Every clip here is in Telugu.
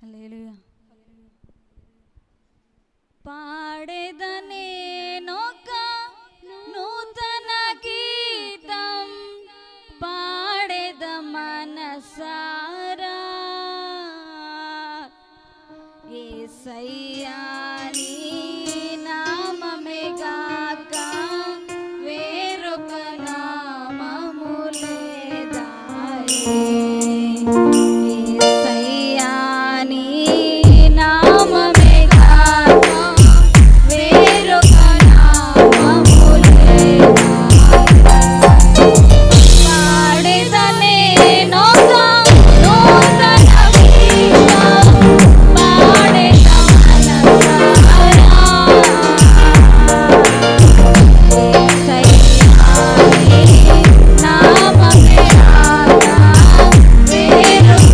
హల్లెలూయా. పాడేదనేనొక నూతన గీతం, పాడేద మనసారా యేసయ్యా నీ నామమే గాక వేరొక నామము లేదాయే. యేసయ్యా నీ నామమే గాక వేరొక నామము లేదాయే. పాడేదనేనొక నూతన గీతం, పాడేద మనసారా యేసయ్యా నీ నామమే గాక వేరొక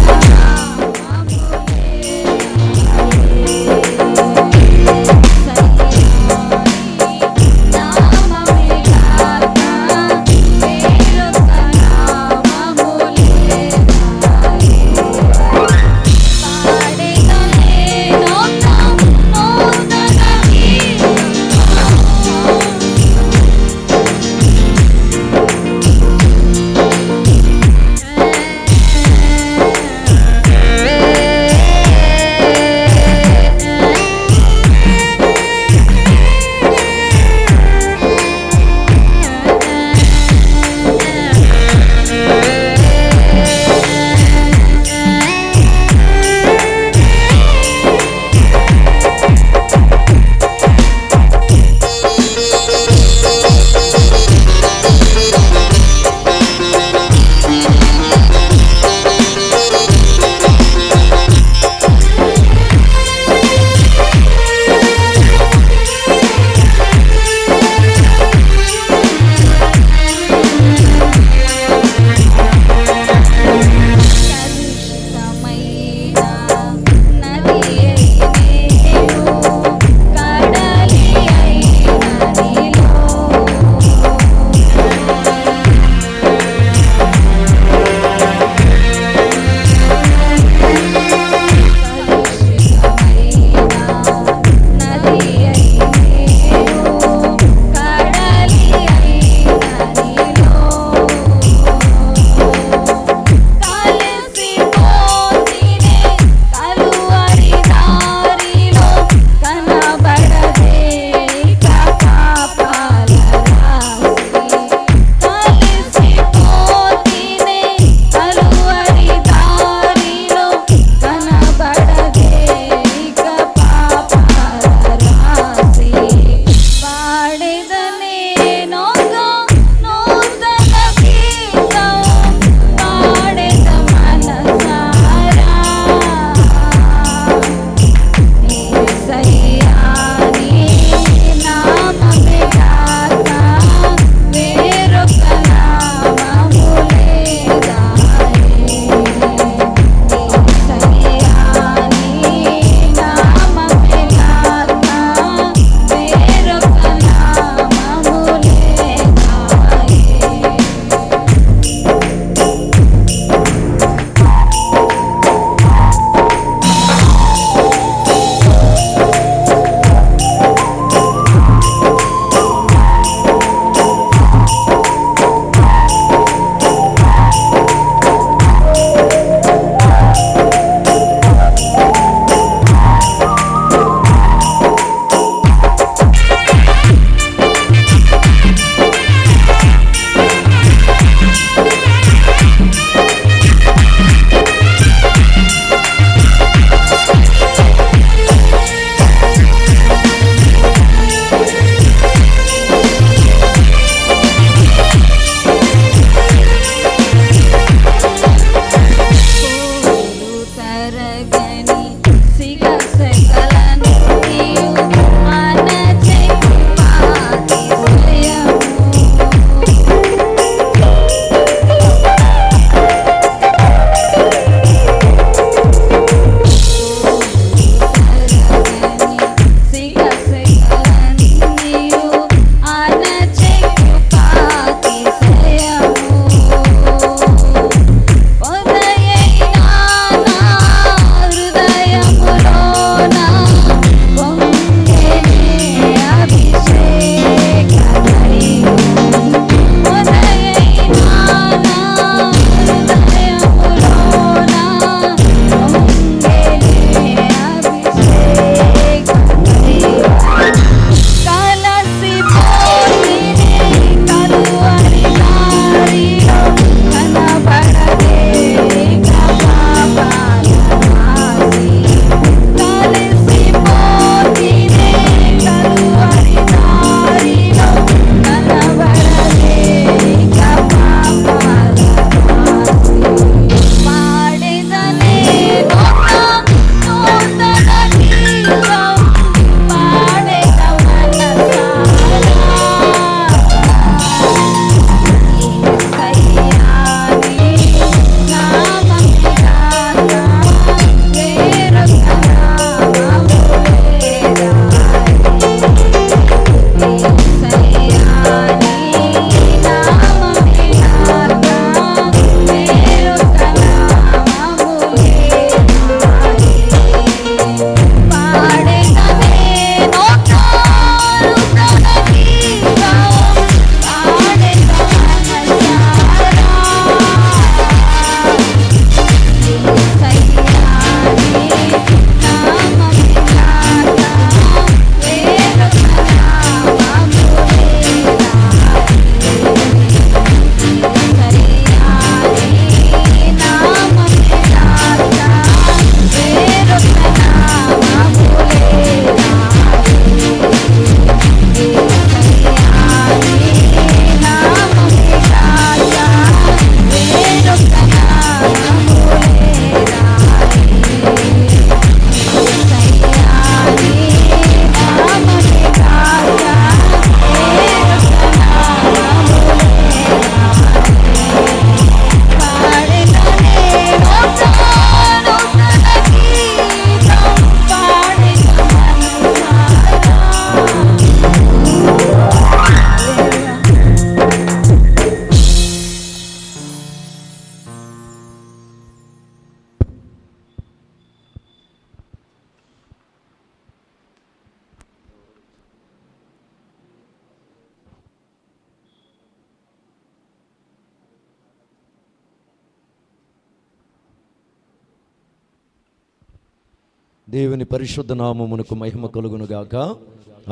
దేవుని పరిశుద్ధ నామమునకు మహిమ కలుగును గాక.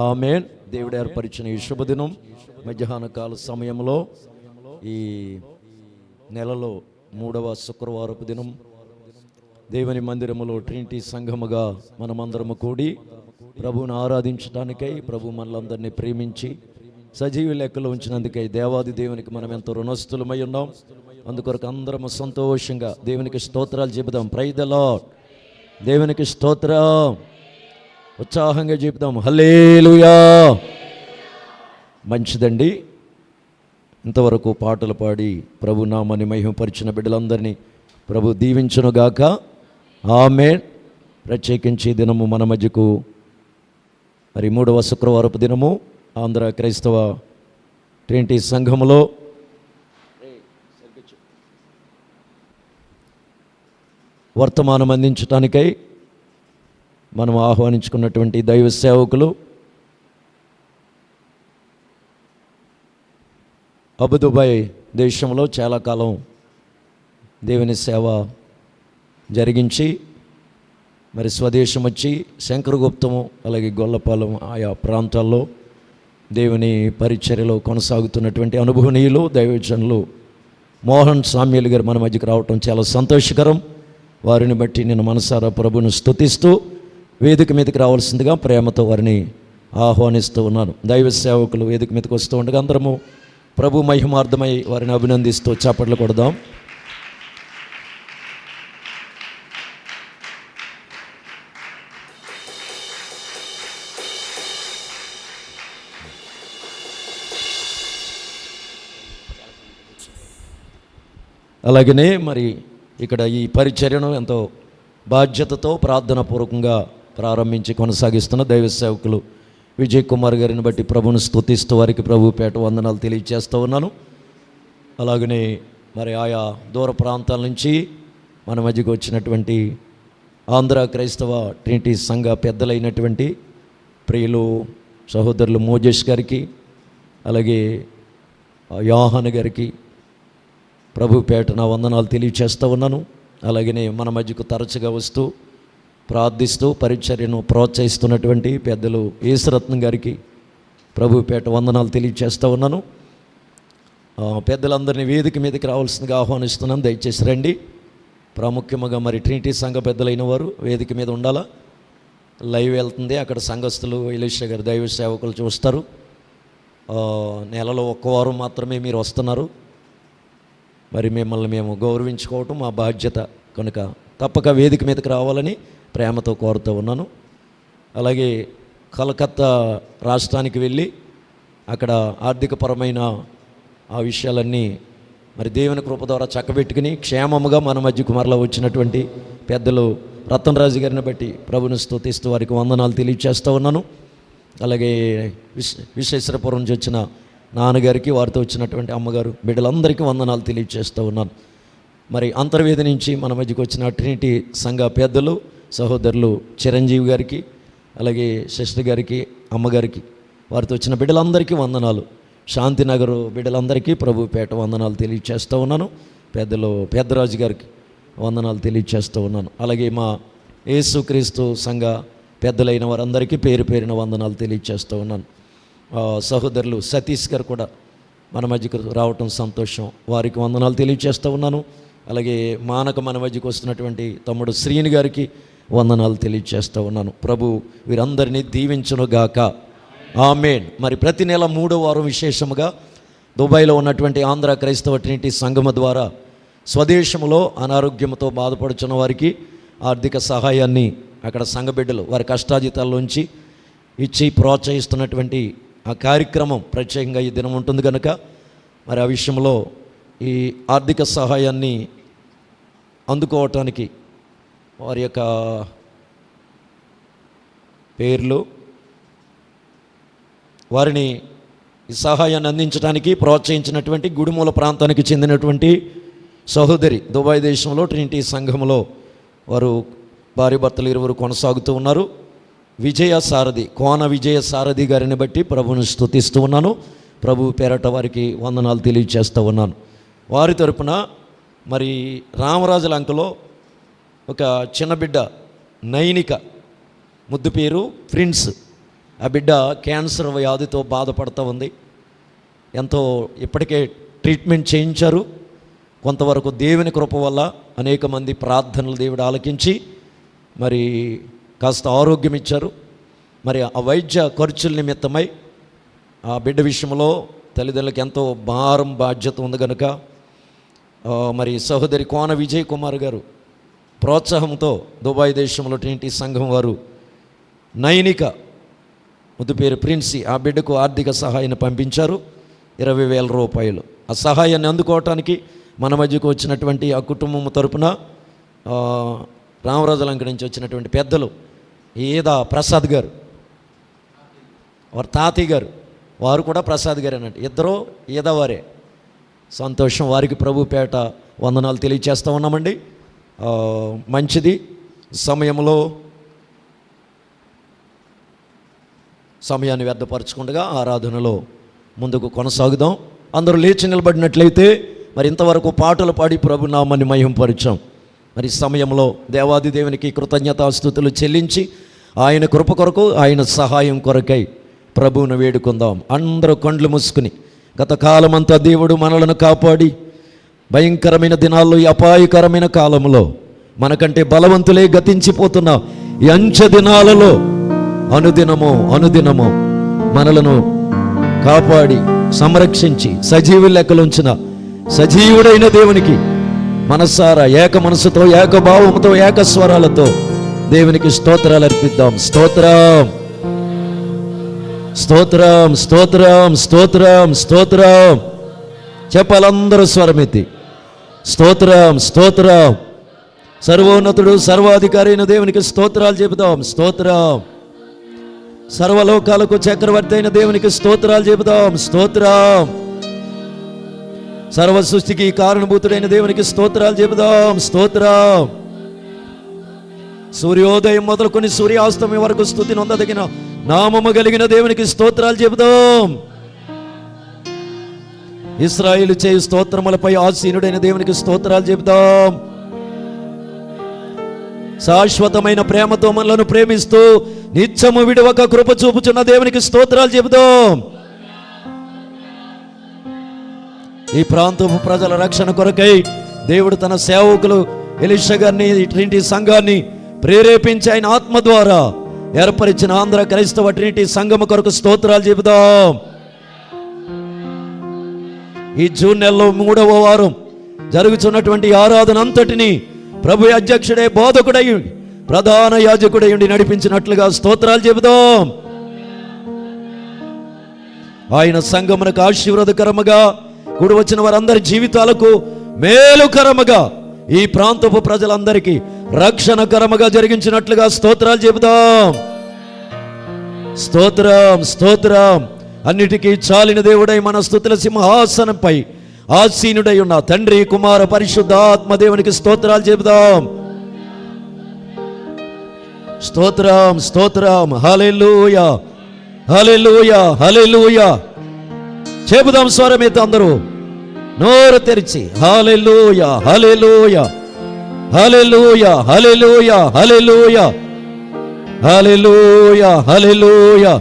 ఆమేన్. దేవుడు ఏర్పరిచిన ఈ శుభదినం మధ్యాహ్న కాల సమయంలో ఈ నెలలో 3వ శుక్రవారపు దినం దేవుని మందిరములో ట్రినిటీ సంఘముగా మనమందరము కూడి ప్రభువును ఆరాధించడానికై, ప్రభు మనలందరినీ ప్రేమించి సజీవ లెక్కలో ఉంచినందుకై దేవాది దేవునికి మనం ఎంతో రుణస్థులమై ఉన్నాం. అందుకొరకు అందరము సంతోషంగా దేవునికి స్తోత్రాలు చెబుదాం. Praise the lord. దేవునికి స్తోత్రం. ఉత్సాహంగా చెబుదాం హల్లెలూయా. మంచిదండి. ఇంతవరకు పాటలు పాడి ప్రభు నామాన్ని మహిమపరిచిన బిడ్డలందరినీ ప్రభు దీవించునుగాక. ఆమేన్. ప్రత్యేకించి దినము మన మధ్యకు మరి 3వ శుక్రవారపు దినము ఆంధ్ర క్రైస్తవ ట్రినిటీ సంఘములో వర్తమానం అందించడానికై మనం ఆహ్వానించుకున్నటువంటి దైవ సేవకులు అబుదుబాయ్ దేశంలో చాలా కాలం దేవుని సేవ జరిగించి మరి స్వదేశం వచ్చి శంకరగుప్తము అలాగే గొల్లపాలెం ఆయా ప్రాంతాల్లో దేవుని పరిచర్యలో కొనసాగుతున్నటువంటి అనుభవనీయులు దైవజనులు మోహన్ సామ్యులు గారు మన మధ్యకు రావటం చాలా సంతోషకరం. వారిని బట్టి నేను మనసారా ప్రభువును స్తుతిస్తూ వేదిక మీదకి రావాల్సిందిగా ప్రేమతో వారిని ఆహ్వానిస్తూ ఉన్నాను. దైవ సేవకులు వేదిక మీదకి వస్తూ ఉండగా అందరము ప్రభు మహిమార్థమై వారిని అభినందిస్తూ చప్పట్లు కొడదాం. అలాగనే మరి ఇక్కడ ఈ పరిచర్యను ఎంతో బాధ్యతతో ప్రార్థనాపూర్వకంగా ప్రారంభించి కొనసాగిస్తున్న దైవ సేవకులు విజయ్ కుమార్ గారిని బట్టి ప్రభువును స్తుతిస్తూ వారికి ప్రభు పేట వందనాలు తెలియజేస్తూ ఉన్నాను. అలాగనే మరి ఆయా దూర ప్రాంతాల నుంచి మన మధ్యకు వచ్చినటువంటి ఆంధ్ర క్రైస్తవ ట్రినిటీ సంఘ పెద్దలైనటువంటి ప్రియులు సహోదరులు మోజేష్ గారికి అలాగే యోహాన్ గారికి ప్రభు పేట నా వందనాలు తెలియచేస్తూ ఉన్నాను. అలాగనే మన మధ్యకు తరచుగా వస్తూ ప్రార్థిస్తూ పరిచర్యను ప్రోత్సహిస్తున్నటువంటి పెద్దలు యేసురత్నం గారికి ప్రభు పేట వందనాలు తెలియచేస్తూ ఉన్నాను. పెద్దలందరినీ వేదిక మీదకి రావాల్సిందిగా ఆహ్వానిస్తున్నాను. దయచేసి రండి. ప్రాముఖ్యంగా మరి ట్రినిటీ సంఘ పెద్దలైన వారు వేదిక మీద ఉండాలా. లైవ్ వెళ్తుంది. అక్కడ సంఘస్థులు ఎలీషా గారు దైవ సేవకులు చూస్తారు. నెలలో ఒక్క వారం మాత్రమే మీరు వస్తున్నారు. మరి మిమ్మల్ని మేము గౌరవించుకోవటం మా బాధ్యత కనుక తప్పక వేదిక మీదకి రావాలని ప్రేమతో కోరుతూ ఉన్నాను. అలాగే కలకత్తా రాష్ట్రానికి వెళ్ళి అక్కడ ఆర్థికపరమైన ఆ విషయాలన్నీ మరి దేవుని కృప ద్వారా చక్కబెట్టుకుని క్షేమముగా మన మధ్యకు మరలా వచ్చినటువంటి పెద్దలు రతన్ రాజు గారిని బట్టి ప్రభుని స్తుతిస్తూ వారికి వందనాలు తెలియజేస్తూ ఉన్నాను. అలాగే విశ్వేశ్వరపురం నుంచి వచ్చిన నాన్నగారికి వారితో వచ్చినటువంటి అమ్మగారు బిడ్డలందరికీ వందనాలు తెలియజేస్తూ ఉన్నాను. మరి అంతర్వేది నుంచి మన మధ్యకు వచ్చిన ట్రినిటీ సంఘ పెద్దలు సహోదరులు చిరంజీవి గారికి అలాగే సిస్టర్ గారికి అమ్మగారికి వారితో వచ్చిన బిడ్డలందరికీ వందనాలు. శాంతినగర్ బిడ్డలందరికీ ప్రభు పేట వందనాలు తెలియజేస్తూ ఉన్నాను. పెద్దలు పెద్దరాజు గారికి వందనాలు తెలియజేస్తూ ఉన్నాను. అలాగే మా యేసుక్రీస్తు సంఘ పెద్దలైన వారందరికీ పేరు పేరిన వందనాలు తెలియజేస్తూ ఉన్నాను. సహోదరులు సతీష్ గారు కూడా మన మధ్యకు రావటం సంతోషం. వారికి వందనాలు తెలియజేస్తూ ఉన్నాను. అలాగే మానక మన మధ్యకు వస్తున్నటువంటి తమ్ముడు శ్రీని గారికి వందనాలు తెలియజేస్తూ ఉన్నాను. ప్రభు వీరందరినీ దీవించునుగాక. ఆమేన్. మరి ప్రతి నెల 3వ వారం విశేషముగా దుబాయ్లో ఉన్నటువంటి ఆంధ్ర క్రైస్తవ ట్రినిటీ సంఘము ద్వారా స్వదేశంలో అనారోగ్యంతో బాధపడుచున్న వారికి ఆర్థిక సహాయాన్ని అక్కడ సంఘ బిడ్డలు వారి కష్టాజితాల్లోంచి ఇచ్చి ప్రోత్సహిస్తున్నటువంటి ఆ కార్యక్రమం ప్రత్యేకంగా ఈ దినం ఉంటుంది కనుక మరి ఆ విషయంలో ఈ ఆర్థిక సహాయాన్ని అందుకోవటానికి వారి యొక్క పేర్లు వారిని ఈ సహాయాన్ని అందించడానికి ప్రోత్సహించినటువంటి గుడిమూల ప్రాంతానికి చెందినటువంటి సహోదరి దుబాయ్ దేశంలో ట్రినిటీ సంఘములో వారు భార్య భర్తలు ఇరువురు కొనసాగుతూ ఉన్నారు. విజయ సారథి కోన విజయ సారథి గారిని బట్టి ప్రభువును స్తుతిస్తూ ఉన్నాను. ప్రభు పేరట వారికి వందనాలు తెలియజేస్తూ ఉన్నాను. వారి తరపున మరి రామరాజు లంకలో ఒక చిన్న బిడ్డ నైనిక ముద్దు పేరు ప్రిన్స్. ఆ బిడ్డ క్యాన్సర్ వ్యాధితో బాధపడుతూ ఉంది. ఎంతో ఇప్పటికే ట్రీట్మెంట్ చేయించారు. కొంతవరకు దేవుని కృప వల్ల అనేక మంది ప్రార్థనలు దేవుడు ఆలకించి మరి కాస్త ఆరోగ్యం ఇచ్చారు. మరి ఆ వైద్య ఖర్చుల నిమిత్తమై ఆ బిడ్డ విషయంలో తల్లిదండ్రులకు ఎంతో భారం బాధ్యత ఉంది కనుక మరి సహోదరి కోన విజయ్ కుమార్ గారు ప్రోత్సాహంతో దుబాయ్ దేశంలో ట్రినిటీ సంఘం వారు నైనిక ముద్దు పేరు ప్రిన్సి ఆ బిడ్డకు ఆర్థిక సహాయాన్ని పంపించారు. 20,000 రూపాయలు. ఆ సహాయాన్ని అందుకోవటానికి మన మధ్యకు వచ్చినటువంటి ఆ కుటుంబం తరపున రామరాజులంక నుంచి వచ్చినటువంటి పెద్దలు ఏదా ప్రసాద్ గారు, వారి తాతయ్య గారు, వారు కూడా ప్రసాద్ గారు అన్నట్టు, ఇద్దరు ఏదవారే. సంతోషం. వారికి ప్రభుపేట వందనాలు తెలియచేస్తూ ఉన్నామండి. మంచిది. సమయాన్ని వ్యర్థపరచకుండా ఆరాధనలో ముందుకు కొనసాగుదాం. అందరూ లేచి నిలబడినట్లయితే మరి ఇంతవరకు పాటలు పాడి ప్రభునామాన్ని మహింపరిచాం. మరి సమయంలో దేవాది దేవునికి కృతజ్ఞతాస్తుతులు చెల్లించి ఆయన కృప కొరకు, ఆయన సహాయం కొరకై ప్రభువును వేడుకుందాం. అందరూ కండ్లు మూసుకుని గత కాలమంతా దేవుడు మనలను కాపాడి భయంకరమైన దినాల్లో, ఈ అపాయకరమైన కాలంలో మనకంటే బలవంతులే గతించిపోతున్న ఈ అంచె దినాలలో అనుదినము మనలను కాపాడి సంరక్షించి సజీవు లెక్కలుంచిన సజీవుడైన దేవునికి మనసారా ఏక మనసుతో, ఏక భావంతో, ఏక స్వరాలతో దేవునికి స్తోత్రాలు అర్పిద్దాం. స్తోత్రం, స్తోత్రం, స్తోత్రం, స్తోత్రం, స్తోత్రం చెప్పాలందరూ స్వరమెత్తి. స్తోత్రం, స్తోత్రం. సర్వోన్నతుడు సర్వాధికారి అయిన దేవునికి స్తోత్రాలు చెబుదాం. స్తోత్రం. సర్వలోకాలకు చక్రవర్తి అయిన దేవునికి స్తోత్రాలు చెబుదాం. స్తోత్రం. సర్వ సృష్టికి కారణభూతుడైన దేవునికి స్తోత్రాలు చెబుదాం. స్తోత్రం. సూర్యోదయం మొదలుకొని సూర్యాస్తమయం వరకు స్తుతి నొందదగిన నామము కలిగిన దేవునికి స్తోత్రాలు చెబుదాం. ఇశ్రాయేలు చేయు స్తోత్రములపై ఆసీనుడైన దేవునికి స్తోత్రాలు చెబుదాం. శాశ్వతమైన ప్రేమతో మనలను ప్రేమిస్తూ నిత్యము విడువక కృప చూపుచున్న దేవునికి స్తోత్రాలు చెబుదాం. ఈ ప్రాంతపు ప్రజల రక్షణ కొరకై దేవుడు తన సేవకులు ఎలీషా గారిని, ట్రినిటీ సంఘాన్ని ప్రేరేపించి ఆయన ఆత్మ ద్వారా ఏర్పరిచిన ఆంధ్ర క్రైస్తవ ట్రినిటీ సంఘం కొరకు స్తోత్రాలు చెబుదాం. ఈ జూన్ నెలలో 3వ వారం జరుగుతున్నటువంటి ఆరాధన అంతటిని ప్రభు అధ్యక్షుడే, బోధకుడై, ప్రధాన యాజకుడై ఉండి నడిపించినట్లుగా స్తోత్రాలు చెబుదాం. ఆయన సంఘమునకు ఆశీర్వాదకరముగా, కూడి వచ్చిన వారందరి జీవితాలకు మేలుకరముగా, ఈ ప్రాంతపు ప్రజలందరికీ రక్షణకరముగా జరిగించినట్లుగా స్తోత్రాలు చెబుదాం. స్తోత్రం, స్తోత్రం. అన్నిటికీ చాలిన దేవుడై మన స్తుతుల సింహాసనంపై ఆసీనుడై ఉన్న తండ్రి, కుమార, పరిశుద్ధాత్మ దేవునికి స్తోత్రాలు చెబుదాం. స్తోత్రం, స్తోత్రం. హల్లెలూయా, హల్లెలూయా, హల్లెలూయా చెబుదాం స్వరమేత అందరూ నోరు తెరిచి. హల్లెలూయా, హల్లెలూయా, హల్లెలూయా, హల్లెలూయా, హల్లెలూయా, హల్లెలూయా, హల్లెలూయా.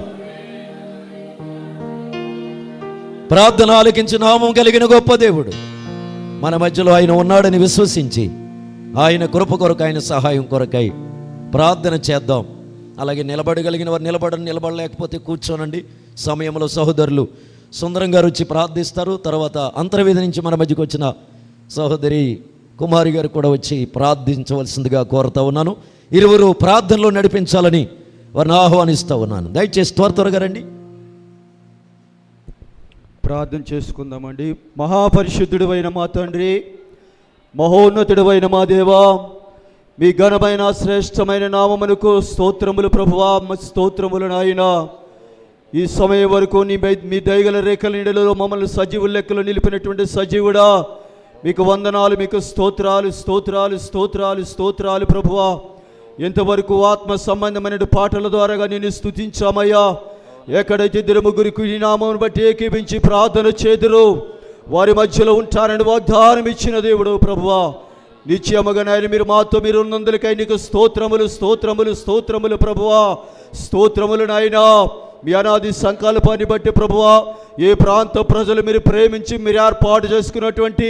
ప్రార్థన ఆలకించి నామం కలిగిన గొప్ప దేవుడు మన మధ్యలో ఆయన ఉన్నాడని విశ్వసించి ఆయన కృప కొరకు, ఆయన సహాయం కొరకై ప్రార్థన చేద్దాం. అలాగే నిలబడగలిగిన వారు నిలబడలేకపోతే కూర్చోనండి. సమయంలో సహోదరులు సుందరం గారు వచ్చి ప్రార్థిస్తారు. తర్వాత అంతర్వేది నుంచి మన మధ్యకు వచ్చిన సహోదరి కుమారి గారు కూడా వచ్చి ప్రార్థించవలసిందిగా కోరుతా ఉన్నాను. ఇరువురు ప్రార్థనలో నడిపించాలని వారిని ఆహ్వానిస్తూ ఉన్నాను. దయచేసి త్వరగా రండి. ప్రార్థన చేసుకుందామండి. మహాపరిశుద్ధుడు అయిన మా తండ్రి, మహోన్నతుడైన మా దేవా, మీ ఘనమైన శ్రేష్టమైన నామమునకు స్తోత్రములు ప్రభువా, స్తోత్రములు నాయన. ఈ సమయం వరకు మీ దయగల రేఖల నీడలో మమ్మల్ని సజీవుల లెక్కలో నిలిపినటువంటి సజీవుడా, మీకు వందనాలు, మీకు స్తోత్రాలు, స్తోత్రాలు, స్తోత్రాలు, స్తోత్రాలు ప్రభువా. ఎంతవరకు ఆత్మ సంబంధమైన పాటల ద్వారాగా నేను స్తుతించామయ్యా. ఎక్కడైతే 2-3 ఈ నామమును బట్టి ఏకీపించి ప్రార్థన చేదురు వారి మధ్యలో ఉంటారని వాగ్దానం ఇచ్చిన దేవుడు ప్రభువా. నిత్యముగా నాయన మీరు మాతో మీరు ఉన్నందులకై నీకు స్తోత్రములు స్తోత్రములు స్తోత్రములు ప్రభువా, స్తోత్రములు నాయనా. మీ అనాది సంకల్పాన్ని బట్టి ప్రభువా, ఏ ప్రాంత ప్రజలు మీరు ప్రేమించి మీరు ఏర్పాటు చేసుకున్నటువంటి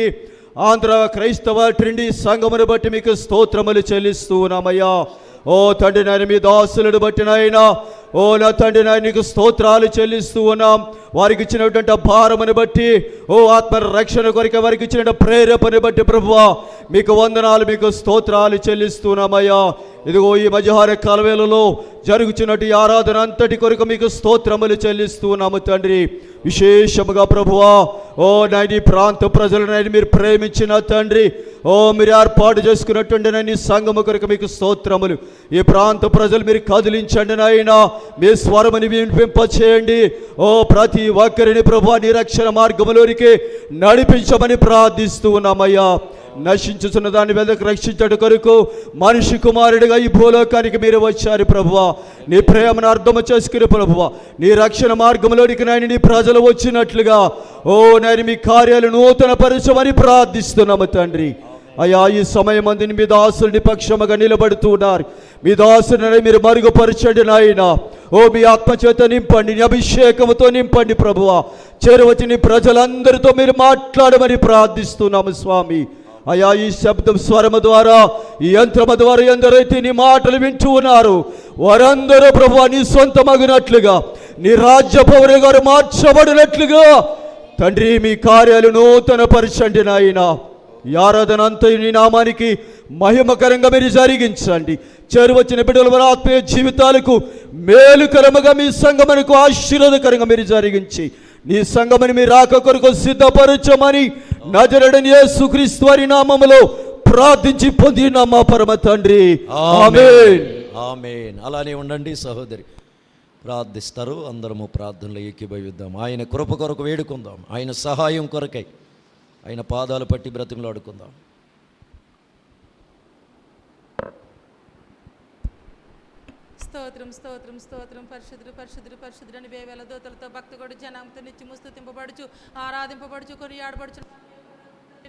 ఆంధ్ర క్రైస్తవ ట్రిండి సంఘమును బట్టి మీకు స్తోత్రములు చెల్లిస్తూ ఉన్నామయ్యా. ఓ తండ్రి నాయన మీ దాసులను బట్టి నాయనా, ఓ నా తండ్రి నాయన నీకు స్తోత్రాలు చెల్లిస్తూ ఉన్నాం. వారికి ఇచ్చినటువంటి భారమును బట్టి, ఓ ఆత్మ రక్షణ కొరకు వారికి ఇచ్చిన ప్రేరేపణను బట్టి ప్రభువా మీకు వందనాలు, మీకు స్తోత్రాలు చెల్లిస్తున్నామయ్యా. ఇదిగో ఈ మధ్యాహ్న కాలవేళలో జరుగుతున్నట్టు ఈ ఆరాధన అంతటి కొరకు మీకు స్తోత్రములు చెల్లిస్తున్నాము తండ్రి. విశేషముగా ప్రభువా, ఓ నాయన ఈ ప్రాంత ప్రజలను మీరు ప్రేమించిన తండ్రి, ఓ మీరు ఏర్పాటు చేసుకున్నటువంటి నాయన సంఘము కొరకు మీకు స్తోత్రములు. ఈ ప్రాంత ప్రజలు మీరు కదిలించండి నాయన, మీ స్వరముని వినిపింపచేయండి. ఓ ప్రతి ఒక్కరిని ప్రభువా నీ రక్షణ మార్గములోనికి నడిపించమని ప్రార్థిస్తూ ఉన్నామయ్యా. నశించుతున్న దాన్ని వెదకు రక్షించడం కొరకు మనిషి కుమారుడిగా ఈ భూలోకానికి మీరు వచ్చారు ప్రభువా. నీ ప్రేమను అర్థము చేసుకుని ప్రభువా నీ రక్షణ మార్గంలోనికి నాయన నీ ప్రజలు వచ్చినట్లుగా ఓ నాయన మీ కార్యాలు నూతన పరచమని ప్రార్థిస్తున్నాము తండ్రి. అయ్యా ఈ సమయం అందిని మీ దాసుని పక్షముగా నిలబడుతూ ఉన్నారు. మీ దాసుని మీరు మరుగుపరచండి నాయన. ఓ మీ ఆత్మచేత నింపండి, నీ అభిషేకముతో నింపండి ప్రభువా. చేరువచ్చి నీ ప్రజలందరితో మీరు మాట్లాడమని ప్రార్థిస్తున్నాము స్వామి. అయా ఈ శబ్దం స్వరము ద్వారా, ఈ యంత్రము ద్వారా ఎందరైతే నీ మాటలు వింటూ ఉన్నారు వారందరూ ప్రభువా నీ సొంతమగినట్లుగా, నీ రాజ్య పౌరులు గారు మార్చబడినట్లుగా తండ్రి మీ కార్యాలు నూతన పరచండి నాయన. ఈ ఆరాధన అంతా నీ నామానికి మహిమకరంగా మీరు జరిగించండి. చేరువచ్చిన బిడ్డల మన ఆత్మీయ జీవితాలకు మేలుకరముగా మీ సంగమునకు ఆశీర్వాదకరంగా మీరు జరిగించి నీ సంగమని మీ రాక కొరకు సిద్ధపరచమని నజరేయుడైన యేసుక్రీస్తు వారి నామములో ప్రార్థించి పొందిన మా పరమ తండ్రి ఆమేన్. ఆమేన్. అలానే ఉండండి సహోదరి, ప్రార్థిస్తారు. అందరము ప్రార్థనలో ఏకీభవిద్దాం. ఆయన కృప కొరకు వేడుకుందాం, ఆయన సహాయం కొరకై ఆయన పాదాలు పట్టి బ్రతిమలాడుకుందాం. స్తోత్రం స్తోత్రం స్తోత్రం. పరిశుద్ధుడు పరిశుద్ధుడు పరిశుద్ధుడు అని వేవేల దూతలతో భక్తుడు జనంతో నిత్యము స్తుతింపబడుచు ఆరాధింపబడుచు కొనియాడబడుచు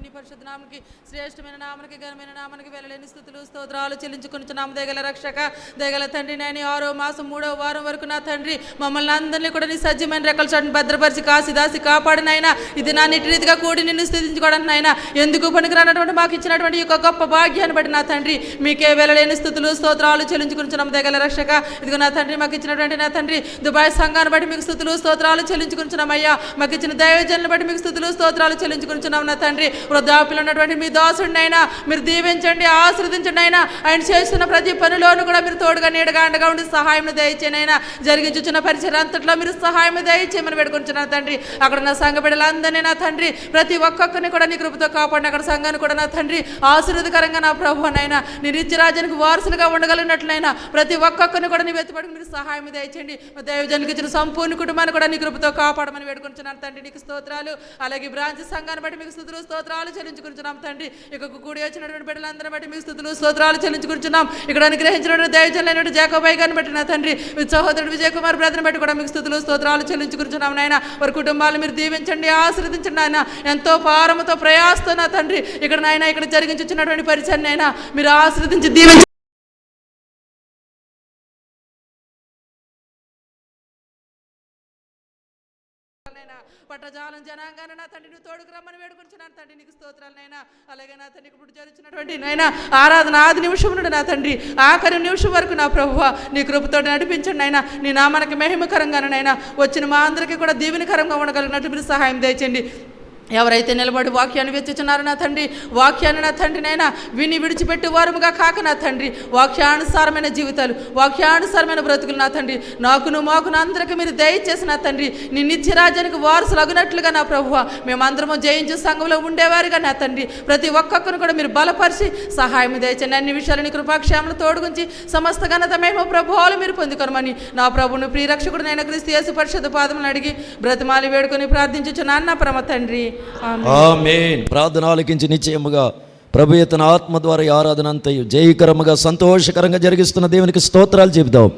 నీ పరిశుద్ధ నామకి శ్రేష్టమైన నామనికి ఘనమైన నామనికి వెళ్ళలేని స్థుతులు స్తోత్రాలు చెల్లించుకొనిచున్నాము. దయగల రక్షక దయగల తండ్రి నాయన 6వ మాసం 3వ వారం వరకు నా తండ్రి మమ్మల్ని అందరినీ కూడా నీ సజ్జమైన రెక్కల చాటును భద్రపరిచి కాసి దాసి కాపాడినైనా ఇది నా నిట్టి రీతిగా కూడి నిన్ను స్థుతించుకోవడానికి నాయన ఎందుకు పనికిరానటువంటి మాకు ఇచ్చినటువంటి ఈ యొక్క గొప్ప భాగ్యాన్ని బట్టి నా తండ్రి మీకే వెళ్ళలేని స్థుతులు స్తోత్రాలు చెల్లించుకొనిచున్నాము. దయగల రక్షక ఇదిగో నా తండ్రి మాకు ఇచ్చినటువంటి నా తండ్రి దుబాయ్ సంఘాన్ని బట్టి మీకు స్థుతులు స్తోత్రాలు చెల్లించుకొనిచున్నాం. అయ్యా మాకు ఇచ్చిన దైవజనులను బట్టి మీకు స్థుతులు స్తోత్రాలు చెల్లించుకొనిచున్నాం. నా తండ్రి వృద్ధాప్యులు ఉన్నటువంటి మీ దాసుడినైనా మీరు దీవించండి, ఆశీర్వదించండి. అయినా ఆయన చేస్తున్న ప్రతి పనిలోనూ కూడా మీరు తోడుగా నీడగా అండగా ఉండి సహాయం దయచేనైనా జరిగించున్న పరిచయం అంతట్లో మీరు సహాయం దయచేయమని వేడుకొంచున్నాను తండ్రి. అక్కడ నా సంఘ బిడ్డలందరినీ నా తండ్రి ప్రతి ఒక్కొక్కరిని కూడా నీ కృపతో కాపాడిన అక్కడ సంఘాన్ని కూడా నా తండ్రి ఆశీర్వదకరంగా నా ప్రభువునైనా నీ నిత్యరాజ్యానికి వారసులుగా ఉండగలిగినట్లయినా ప్రతి ఒక్కొక్కరిని కూడా నీ వెతుపడికి మీరు సహాయం దయచేయండి. దైవజనులకు ఇచ్చిన సంపూర్ణ కుటుంబాన్ని కూడా నీ కృపతో కాపాడమని వేడుకొంచున్నాను తండ్రి. నీకు స్తోత్రాలు. అలాగే బ్రాంచ్ సంఘాన్ని బట్టి మీకు స్తుతులు స్తోత్రాలు చెల్లించుకుంటున్నాం తండ్రి. ఇక కూడి వచ్చినటువంటి బిడ్డలందరూ బట్టి మీకు స్తుతులు స్తోత్రాలు చెల్లించుకుంటున్నాం. ఇక్కడ అనుగ్రహించినటువంటి దైవజనులైనటువంటి జాకోబాయి గారిని బట్టి నా తండ్రి సహోదరుడు విజయ్ కుమార్ బ్రదర్ని బట్టి కూడా మీకు స్తుతులు స్తోత్రాలు చెల్లించుకుంటున్నాం. నాయన వారి కుటుంబాలు మీరు దీవించండి, ఆశీర్వదించండి. ఆయన ఎంతో భారముతో ప్రయాసతో నా తండ్రి ఇక్కడ నాయన ఇక్కడ జరిగించున్నటువంటి పరిచయం అయినా మీరు ఆశీర్వదించి దీవించండి. పట్టజాలం జనాంగాన నా తండ్రి నువ్వు తోడుకు రమ్మని వేడుకుంటున్నాను తండ్రి. నీకు స్తోత్రాలనైనా. అలాగే నా తండ్రి ఇప్పుడు జరుగుతున్నటువంటి నైనా ఆరాధన ఆది నిమిషం నుండి నా తండ్రి ఆఖరి నిమిషం వరకు నా ప్రభువా నీ కృపతో నడిపించండి. అయినా నీ నామానికి మహిమకరంగానైనా వచ్చిన మా అందరికీ కూడా దీవెనకరంగా ఉండగలిగినట్టు మీరు సహాయం దయచేయండి. ఎవరైతే నిలబడి వాక్యాన్ని వెచ్చుచున్నారో నా తండ్రి వాక్యాన్ని నా తండ్రి నైనా విని విడిచిపెట్టి వారముగా కాక నా తండ్రి వాక్యానుసారమైన జీవితాలు వాక్యానుసారమైన బ్రతుకులు నా తండ్రి నాకును మాకును అందరికీ మీరు దయచేసి నా తండ్రి నీ నిత్యరాజ్యానికి వారసులు అగునట్లుగా నా ప్రభువా మేమందరము జయించు సంఘంలో ఉండేవారుగా నా తండ్రి ప్రతి ఒక్కొక్కరు కూడా మీరు బలపరిచి సహాయం దయచండి. అన్ని విషయాలని కృపాక్షేమలు తోడుగుంచి సమస్త ఘనత మహిమ ప్రభువులు మీరు పొందుకొనమని నా ప్రభువును ప్రియరక్షకుడు నైనా క్రీస్తు యేసు పరిశుద్ధ పాదములను అడిగి బ్రతిమాలి వేడుకొని ప్రార్థించుచున్నాను నా పరమ తండ్రి. ఆమేన్. ప్రార్థన ఆలకించి నిశ్చయముగా ప్రభు తన ఆత్మ ద్వారా ఈ ఆరాధన అంతయు జయకరముగా సంతోషకరంగా జరిగిస్తున్న దేవునికి స్తోత్రాలు చెబుదాం.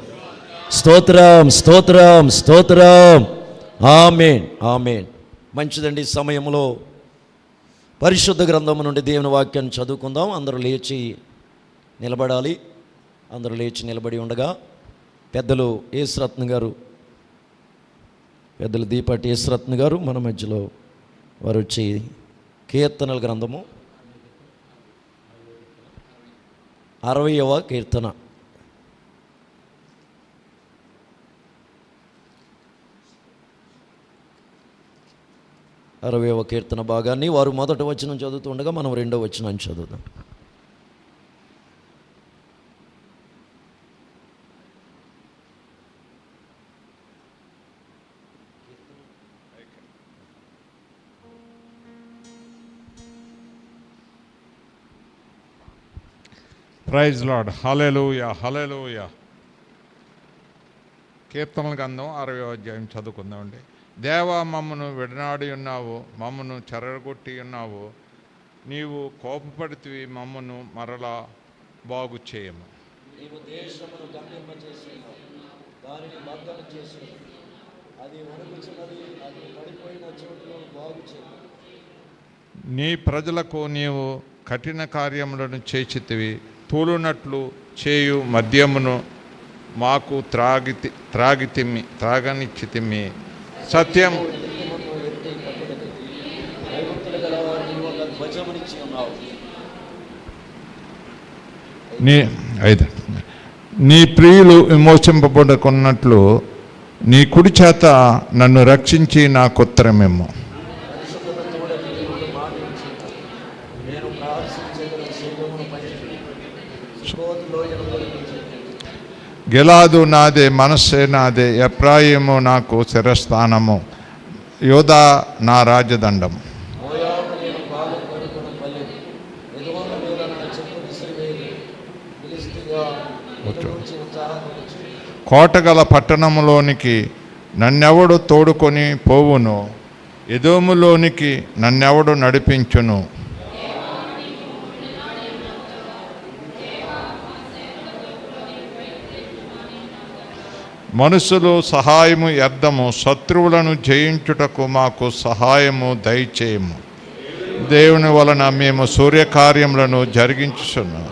స్తోత్రం స్తోత్రం స్తోత్రం. ఆమేన్ ఆమేన్. మంచిదండి. సమయంలో పరిశుద్ధ గ్రంథము నుండి దేవుని వాక్యాన్ని చదువుకుందాం. అందరూ లేచి నిలబడాలి. అందరూ లేచి నిలబడి ఉండగా పెద్దలు యేసురత్న గారు, పెద్దలు దీపాటి యేసురత్న గారు మన మధ్యలో వారు వచ్చి కీర్తనల గ్రంథము 60వ కీర్తన, కీర్తన భాగాన్ని వారు మొదటి వచనం చదువుతుండగా మనం రెండో వచనాన్ని చదువుదాం. Praise Lord. Hallelujah, hallelujah. కీర్తనల గ్రంథం 60వ అధ్యాయం చదువుకుందామండి. దేవా, మమ్మను విడనాడి ఉన్నావు, మమ్మను చెరగొట్టి ఉన్నావు. నీవు కోపపడితివి, మమ్మను మరలా బాగు చేయము. నీవు దేశమును కంపింపచేసినావు, దానిని బద్దలు చేసినావు, అది వణుకుచున్నది, అది పడిపోయిన చోటును బాగు చేయము. నీ ప్రజలకు నీవు కఠిన కార్యములను చేచితివి, తూలునట్లు చేయు మద్యమును మాకు త్రాగనిచ్చితిమి. సత్యం నీ ప్రియులు విమోచింపబడుకున్నట్లు నీ కుడి చేత నన్ను రక్షించి నాకు ఉత్తరమేమో. గిలాదు నాదే, మనస్సే నాదే, ఎఫ్రాయిము నాకు శిరస్థానము, యోధా నా రాజదండం. కోటగల పట్టణములోనికి నన్నెవడు తోడుకొని పోవును, ఎదోములోనికి నన్నెవడు నడిపించును. మనుషులు సహాయము ఎద్దము, శత్రువులను జయించుటకు మాకు సహాయము దయచేయము. దేవుని వలన మేము సూర్యకార్యములను జరిగించుచున్నాము,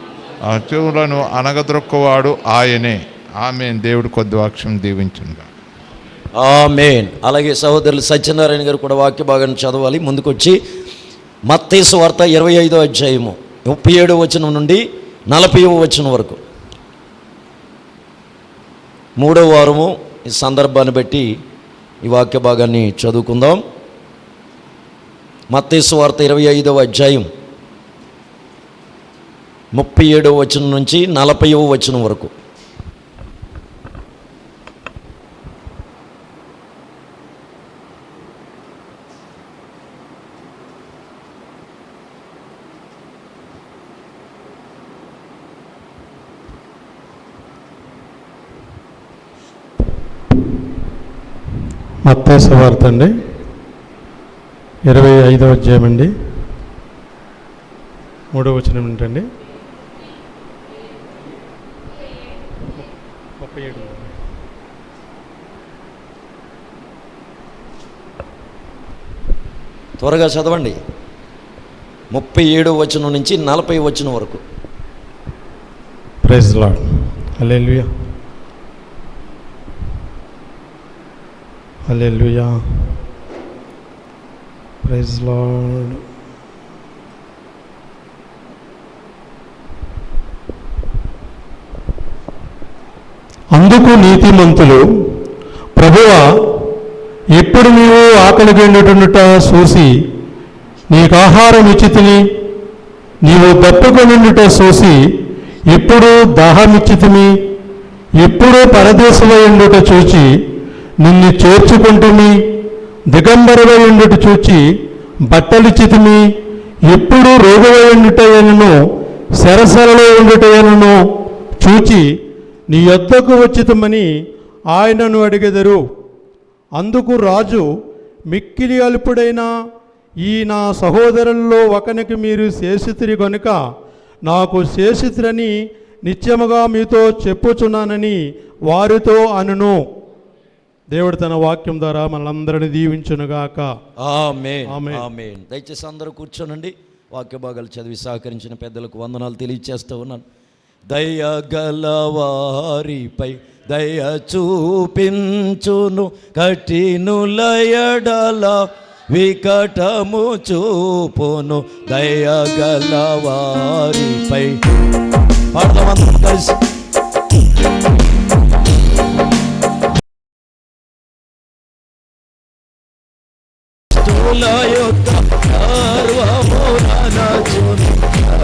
అతువులను అనగదొక్కువాడు ఆయనే. ఆమేన్. దేవుడు కొద్ది వాక్యం దీవించుగా. ఆమేన్. అలాగే సహోదరులు సత్యనారాయణ గారు కూడా వాక్య భాగాన్ని చదవాలి. ముందుకొచ్చి మత్తయి సువార్త 25వ అధ్యాయము 37వ వచనం నుండి 40వ వచనం వరకు. 3వ వారము ఈ సందర్భాన్ని బట్టి ఈ వాక్య భాగాన్ని చదువుకుందాం. మత్తయి సువార్త 25వ అధ్యాయం 37వ వచనం నుంచి 40వ వచనం వరకు. మత్తయి సువార్త అండి 25వ అధ్యాయం అండి 3వ వచనం ఏంటండి 37. త్వరగా చదవండి. 37వ వచనం నుంచి 40వ వచనం వరకు. Praise Lord. Hallelujah, hallelujah, praise Lord. అందుకు నీతిమంతులు, ప్రభువా, ఇప్పుడు నీవు ఆకలిగా ఉండుట చూసి నీకు ఆహారం ఇచ్చితిని, నీవు దప్పుకొనుట చూసి ఇప్పుడు దాహమిచ్చితిని, ఇప్పుడు పరదేశమై ఉండుట చూచి నిన్ను చేర్చుకుంటుని, దిగంబరమై ఉండుట చూచి బట్టలిచ్చితిని, ఇప్పుడు రోగువై ఉండుటయనను సెరసలలో ఉండుటయనను చూచి నీ యొద్దకు వచ్చితమని ఆయనను అడిగెదరు. అందుకు రాజు, మిక్కిలి అల్పుడైన ఈ నా సహోదరుల్లో ఒకనికి మీరు శేషితురి గనుక నాకు శేషితురని నిత్యముగా మీతో చెప్పుచున్నానని వారితో అనును. దేవుడు తన వాక్యం ద్వారా మనల్ని దీవించునుగాక. ఆమేన్. ఆమేన్. ఆమేన్. దయచేసి అందరూ కూర్చోనండి. వాక్య భాగాలు చదివి సహకరించిన పెద్దలకు వందనాలు తెలియచేస్తూ ఉన్నాను. దయగలవారిపై దయ చూపించును, కఠినులయడల వికటము చూపును. దయగలవారిపై పాడదాం అందరం కలిసి. స్తుల యొక్క సర్వముననచును,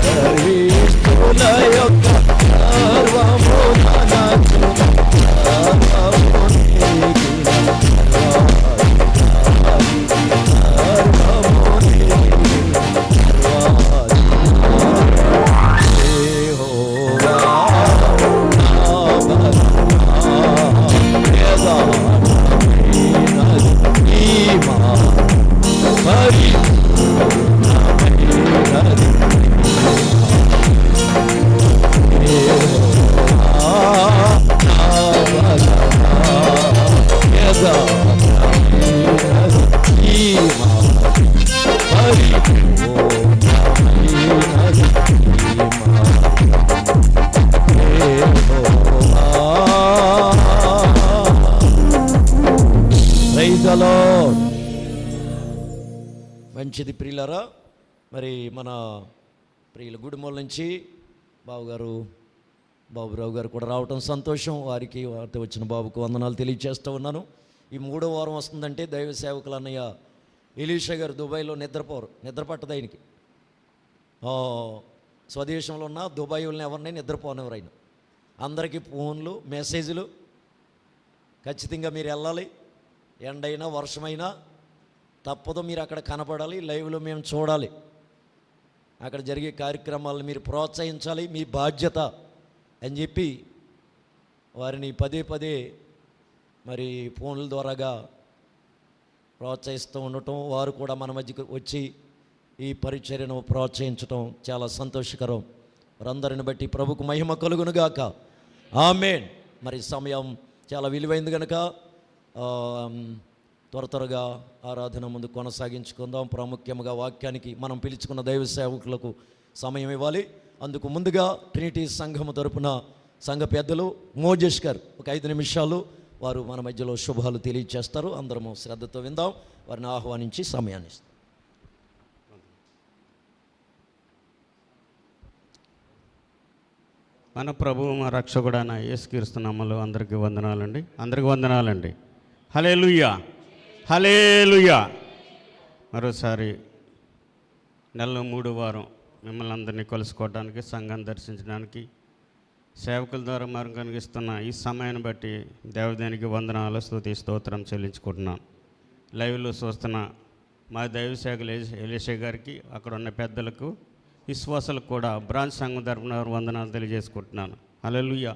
సర్వీస్తుల యొక్క సర్వముననచును, మంచిది ప్రియులారా. మరి మన ప్రియుల గుడిమూల నుంచి బాబురావు గారు కూడా రావటం సంతోషం. వారికి వారితో వచ్చిన బాబుకు వందనాలు తెలియజేస్తూ ఉన్నాను. ఈ 3వ వారం వస్తుందంటే దైవ సేవకులు అన్నయ్య ఎలీషా గారు దుబాయ్లో నిద్రపట్టదు ఆయనకి. స్వదేశంలో ఉన్న దుబాయ్ వాళ్ళని ఎవరిని నిద్రపోనివ్వరు ఆయన. అందరికీ ఫోన్లు, మెసేజ్లు. ఖచ్చితంగా మీరు వెళ్ళాలి, ఎండైనా వర్షమైనా తప్పదు, మీరు అక్కడ కనపడాలి, లైవ్లో మేము చూడాలి. అక్కడ జరిగే కార్యక్రమాలను మీరు ప్రోత్సహించాలి, మీ బాధ్యత అని చెప్పి వారిని పదే పదే మరి ఫోన్ల ద్వారాగా ప్రోత్సహిస్తూ ఉండటం, వారు కూడా మన మధ్యకు వచ్చి ఈ పరిచర్యను ప్రోత్సహించడం చాలా సంతోషకరం. వారందరిని బట్టి ప్రభుకు మహిమ కలుగునుగాక. ఆమేన్. మరి సమయం చాలా విలువైంది కనుక త్వరగా ఆరాధన ముందు కొనసాగించుకుందాం. ప్రాముఖ్యంగా వాక్యానికి మనం పిలుచుకున్న దైవ సేవకులకు సమయం ఇవ్వాలి. అందుకు ముందుగా ట్రినిటీ సంఘము తరపున సంఘ పెద్దలు మోజేష్ గారు ఒక 5 నిమిషాలు వారు మన మధ్యలో శుభాలు తెలియజేస్తారు. అందరము శ్రద్ధతో విందాం. వారిని ఆహ్వానించి సమయాన్ని ఇస్తాం. మన ప్రభువు మా రక్షకుడైన యేసుక్రీస్తు నామములో అందరికీ వందనాలండి. అందరికీ వందనాలండి. హల్లెలూయా, హల్లెలూయా. మరోసారి నెలలో 3వ వారం మిమ్మల్ని అందరినీ కలుసుకోవడానికి, సంఘాన్ని దర్శించడానికి, సేవకుల ద్వారా మనం కనిపిస్తున్న ఈ సమయాన్ని బట్టి దేవదేనికి వందనాలు, స్తుతి, స్తోత్రం చెల్లించుకుంటున్నాను. లైవ్లో చూస్తున్న మా దైవ సేవకులు ఎలీషా గారికి, అక్కడ ఉన్న పెద్దలకు, విశ్వాసాలకు కూడా బ్రాంచ్ సంఘం తరపున వందనాలు తెలియజేసుకుంటున్నాను. హల్లెలూయా.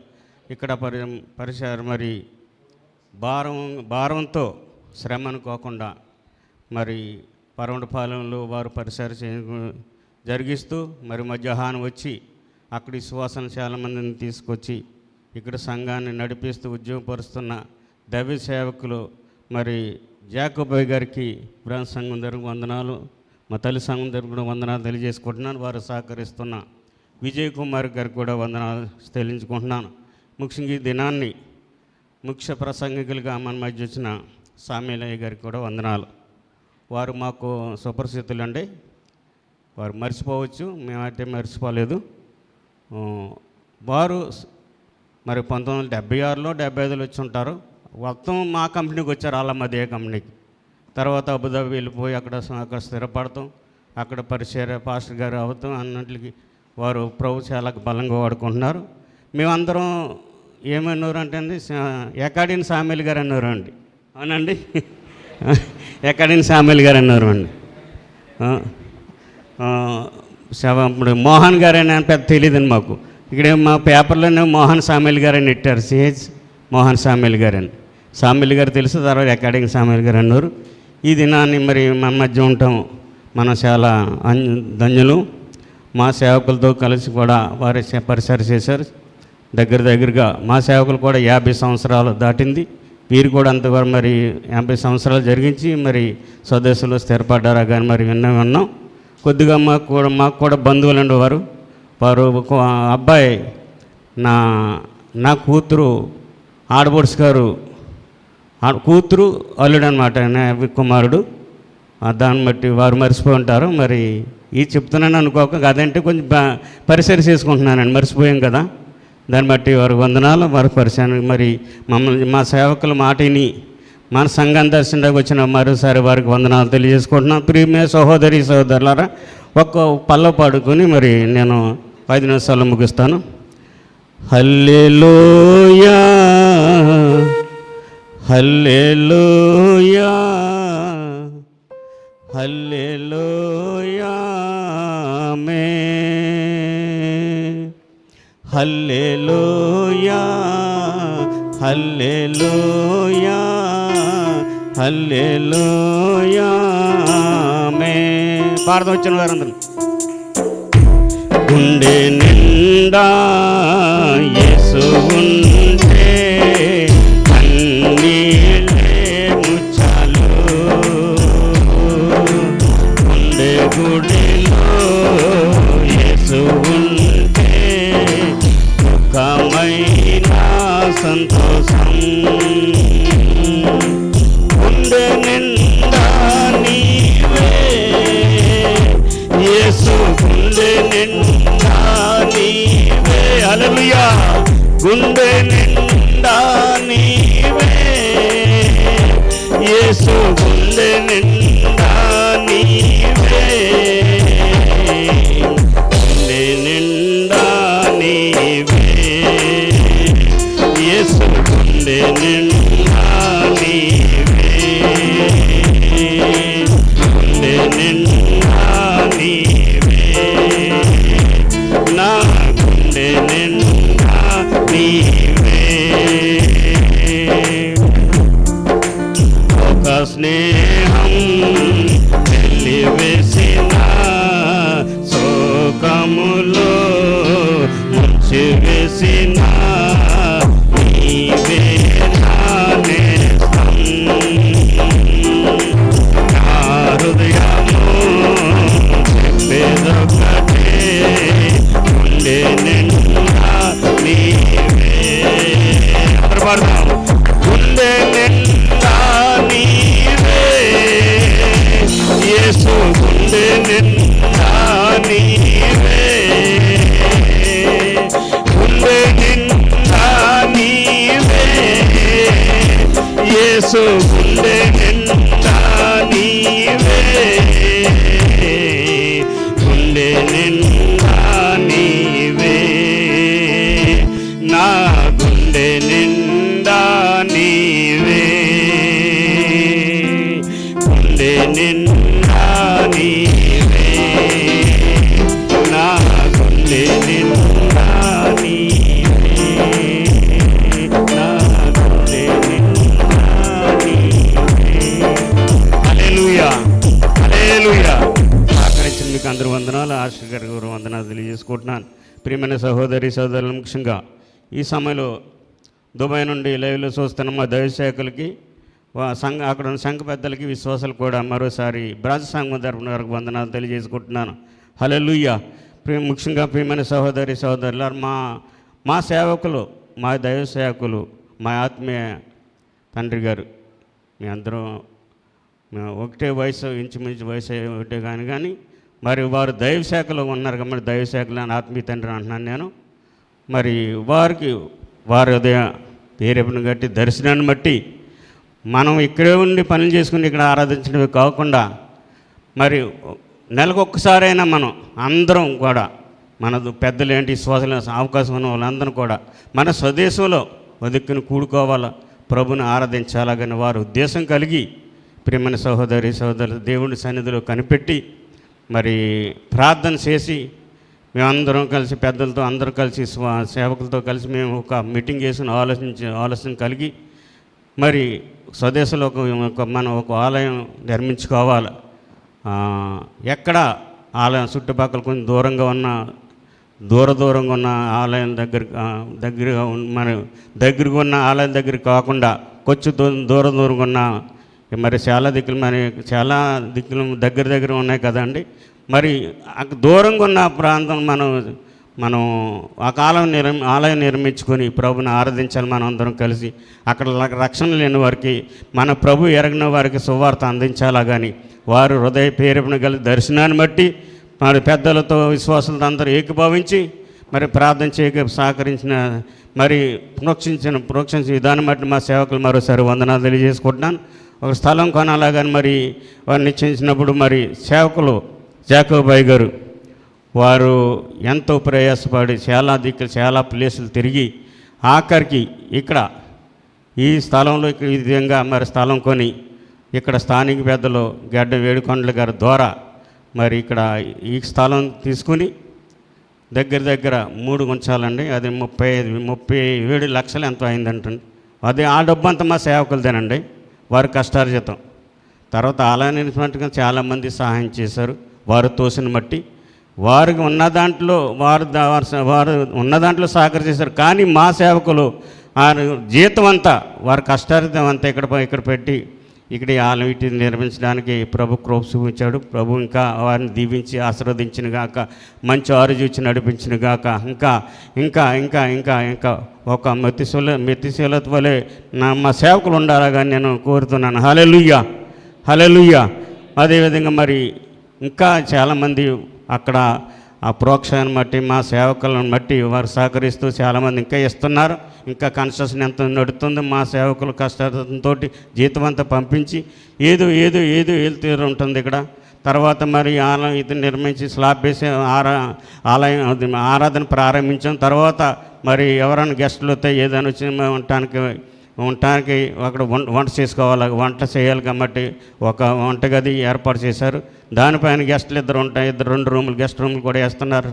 ఇక్కడ పరిసర మరి భారంతో శ్రమ అనుకోకుండా మరి పరమడపాలెంలో వారు పరిసర జరిగిస్తూ మరి మధ్యాహ్నం వచ్చి అక్కడ విశ్వాసాన్ని చాలామందిని తీసుకొచ్చి ఇక్కడ సంఘాన్ని నడిపిస్తూ ఉద్యోగపరుస్తున్న దైవ సేవకులు మరి జాకోబాయ్ గారికి బ్రాంచ్ సంఘం తరపున వందనాలు, మా తల్లి సంఘం తరపున వందనాలు తెలియజేసుకుంటున్నాను. వారు సహకరిస్తున్న విజయ్ కుమార్ గారికి కూడా వందనాలు తెలియజేసుకుంటున్నాను. ముఖ్యంగా ఈ దినాన్ని ముఖ్య ప్రసంగికులుగా మన మధ్య వచ్చిన సామేలయ్య గారికి కూడా వందనాలు. వారు మాకు సుపరిచితులు అండి. వారు మర్చిపోవచ్చు, మేమైతే మర్చిపోలేదు. వారు మరి 1976లో 75లో వచ్చి ఉంటారు. మొత్తం మా కంపెనీకి వచ్చారు, అల్లమదే కంపెనీకి. తర్వాత అబుదాబి వెళ్ళిపోయి అక్కడ స్థిరపడతాం, అక్కడ పరిచర్య పాస్టర్ గారు అవుతాం అన్నట్లకి వారు ప్రభు చాలా బలంగా వాడుకుంటున్నారు. మేమందరం ఏమన్నారు అంటే అండి, ఎకాడిన్ సామేల్ గారు అన్నారు అండి. అవునండి, ఎకాడిన్ సామేల్ గారు అన్నారు అండి. ఇప్పుడు మోహన్ గారు అని పెద్ద తెలియదండి మాకు. ఇక్కడ మా పేపర్లోనే మోహన్ సామేల్ గారు అని పెట్టారు, సిహెచ్ మోహన్ సామేల్ గారు అని. సామేల్ గారు తెలుసు, తర్వాత ఎకాడిన్ సామేల్ గారు అన్నారు. ఈ దినాన్ని మరి మన మధ్య ఉంటాం, మనం చాలా ధన్యులు. మా సేవకులతో కలిసి కూడా వారి పరిసర చేశారు. దగ్గరగా మా సేవకులు కూడా 50 సంవత్సరాలు దాటింది. వీరు కూడా అంతవరకు మరి 50 సంవత్సరాలు జరిగించి మరి స్వదేశంలో స్థిరపడ్డారా కానీ మరి విన్నాం. కొద్దిగా మాకు కూడా బంధువులు ఉండేవారు. వారు ఒక అబ్బాయి నా కూతురు ఆడబొడుసు గారు కూతురు అల్లుడు అనమాట, కుమారుడు. దాన్ని బట్టి వారు మర్చిపోయి ఉంటారు. మరి ఈ చెప్తున్నాను అనుకోక, అదంటే కొంచెం పరిసరి చేసుకుంటున్నానండి, మర్చిపోయాం కదా. దాన్ని బట్టి వారికి వందనాలు, వారికి పరిచయం. మరి మమ్మల్ని మా సేవకుల మాటని మన సంఘం దర్శనకు వచ్చిన మరోసారి వారికి వందనాలు తెలియజేసుకుంటున్నాను. ప్రియమైన సహోదరి సహోదరులారా, ఒక్క పల్లవి పాడుకొని మరి నేను 5 నిమిషాల్లో ముగిస్తాను. హల్లెలూయా హల్లెలూయా హల్లెలూయా ఆమేన్. హల్లెలూయా హల్లెలూయా హల్లెలూయా ఆమేన్. పాడదాం వచ్చిన వారందరూ. గుండె నిండా యేసు ఉంటే కన్నీళ్ళే ముచ్చాలు, గుండె గుడిలో యేసు ఉంటే సుఖమైన సంతోషం, గుండె నిండా నీవే యేసు, గుండె నిండా నీవే. హల్లెలూయా. గుండె నిండా నీవే యేసు, గుండె నిండా నీవే, గుండె నిండా నీవే యేసు, గుండె నిండా నీవే, గుండె నిండా నీవే, నా గుండె నిండా నీవే. ఒక స్నేహం వెలివేసిన శోకములో ముంచివేసిన నీవే నా నేస్తం, నా హృదయము చెప్పేదొకటే, గుండె నిండా నీవే. అందరూ పాడదాం. గుండె నిండా నీవే యేసు, గుండె నిండా నీవే, గుండె నిండా నీవే యేసు, గుండె నిండా నీవే, గుండె నిండా నీవే, నా గుండె నిండా నీవే, గుండె నిండా నీవే, నా గుండె నిండా నీవే, నా గుండె నిండా నీవే. హల్లెలూయా హల్లెలూయా. సహకరించిన మీకు అందరూ వందనాలు, ఆశ గారి వందనాలు తెలియజేసుకుంటున్నాను. ప్రియమైన సహోదరి సహోదరులు, ముఖ్యంగా ఈ సమయంలో దుబాయ్ నుండి లైవ్లో చూస్తున్న మా దైవసేవకులకి, అక్కడ ఉన్న సంఘ పెద్దలకి, విశ్వాసాలు కూడా మరోసారి బ్రాజ్ సంఘం తరపున వరకు వందనాలు తెలియజేసుకుంటున్నాను. హల్లెలూయా. ముఖ్యంగా ప్రియమైన సహోదరి సహోదరులారు, మా సేవకులు, మా దైవ సేవకులు, మా ఆత్మీయ తండ్రి గారు, మీ అందరం ఒకటే వయసు, ఇంచుమించు వయసు ఒకటే కానీ మరి వారు దైవ శాఖలో ఉన్నారు కాబట్టి దైవ శాఖలో ఆత్మీయ తండ్రి అంటున్నాను నేను. మరి వారి ఉదయ పేరెప్పును గట్టి దర్శనాన్ని బట్టి మనం ఇక్కడే ఉండి పనులు చేసుకుని ఇక్కడ ఆరాధించడమే కాకుండా మరి నెలకు ఒక్కసారైనా మనం అందరం కూడా మన పెద్దలు ఏంటి శ్వాసలు అవకాశం ఉన్న వాళ్ళందరూ కూడా మన స్వదేశంలో ఒదిక్కుని కూడుకోవాలా, ప్రభుని ఆరాధించాలని వారు ఉద్దేశం కలిగి ప్రియమైన సహోదరి సహోదరులు దేవుని సన్నిధిలో కనిపెట్టి మరి ప్రార్థన చేసి మేమందరం కలిసి పెద్దలతో అందరూ కలిసి సేవకులతో కలిసి మేము ఒక మీటింగ్ చేసుకుని ఆలోచన కలిగి మరి స్వదేశంలో మనం ఒక ఆలయం నిర్మించుకోవాలి. ఎక్కడ ఆలయం చుట్టుపక్కల కొంచెం దూరంగా ఉన్న ఆలయం దగ్గరగా మన దగ్గరగా ఉన్న ఆలయం దగ్గర కాకుండా కొంచెం దూరంగా ఉన్న మరి చాలా దిక్కులు దగ్గర ఉన్నాయి కదండి. మరి దూరంగా ఉన్న ప్రాంతం మనం ఒక ఆలయం నిర్మించుకొని ప్రభుని ఆరాధించాలి. మనం అందరం కలిసి అక్కడ రక్షణ లేని వారికి, మన ప్రభు ఎరగిన వారికి సువార్త అందించాలా. కానీ వారు హృదయ ప్రేరేపణ కలిసి దర్శనాన్ని బట్టి మరి పెద్దలతో విశ్వాసులతో అందరూ ఏకీభవించి మరి ప్రార్థన చేయక సహకరించిన మరి ప్రోక్షించిన విధానం బట్టి మా సేవకులు మరోసారి వందనాలు తెలియజేసుకుంటున్నాను. ఒక స్థలం కొనాలా కానీ మరి వారు నిశ్చయించినప్పుడు మరి సేవకులు జాకోబాయ్ గారు వారు ఎంతో ప్రయాసపడి చాలా ప్లేసులు తిరిగి ఆఖరికి ఇక్కడ ఈ స్థలంలో ఈ విధంగా మరి స్థలం కొని ఇక్కడ స్థానిక పెద్దలు గడ్డ వేడుకొండల గారి ద్వారా మరి ఇక్కడ ఈ స్థలం తీసుకుని దగ్గర 3 గుంచాలండి. అది 37 లక్షలు ఎంతో అయిందంటండి. అది ఆ డబ్బు అంతా మా సేవకులదేనండి, వారి కష్టార్జితం. తర్వాత ఆలయ నిర్మించడానికి చాలామంది సహాయం చేశారు. వారు తోసిన మట్టి వారికి ఉన్న దాంట్లో వారు ఉన్న దాంట్లో సహకారం చేశారు. కానీ మా సేవకులు వారి జీతం అంతా, వారి కష్టార్జితం అంతా ఇక్కడ పెట్టి ఇక్కడ ఆలయం వీటిని నిర్మించడానికి ప్రభు కృప చూపించాడు. ప్రభు ఇంకా వారిని దీవించి ఆశీర్వదించిన గాక, మంచి ఆరోగ్యం ఇచ్చి నడిపించిన గాక. ఇంకా ఒక మెత్తిశీలత వలె మా సేవకులు ఉండాలా కానీ నేను కోరుతున్నాను. హల్లెలూయా. అదేవిధంగా మరి ఇంకా చాలామంది అక్కడ ఆ ప్రోక్షాన్ని బట్టి మా సేవకులను బట్టి వారు సహకరిస్తూ చాలామంది ఇంకా ఇస్తున్నారు. ఇంకా కన్స్ట్రక్షన్ ఎంత నడుతుంది. మా సేవకులు కష్టంతో జీతం అంతా పంపించి ఏదో తీరు ఉంటుంది ఇక్కడ. తర్వాత మరి ఆలయం ఇది నిర్మించి స్లాబ్ వేసి ఆలయం ఆరాధన ప్రారంభించాం. తర్వాత మరి ఎవరైనా గెస్టులు వస్తే ఏదైనా వచ్చి ఉండటానికి అక్కడ వంట చేసుకోవాలి, వంట చేయాలి కాబట్టి ఒక వంటగది ఏర్పాటు చేశారు. దానిపైన గెస్టులు ఇద్దరు 2 రూములు గెస్ట్ రూములు కూడా వేస్తున్నారు.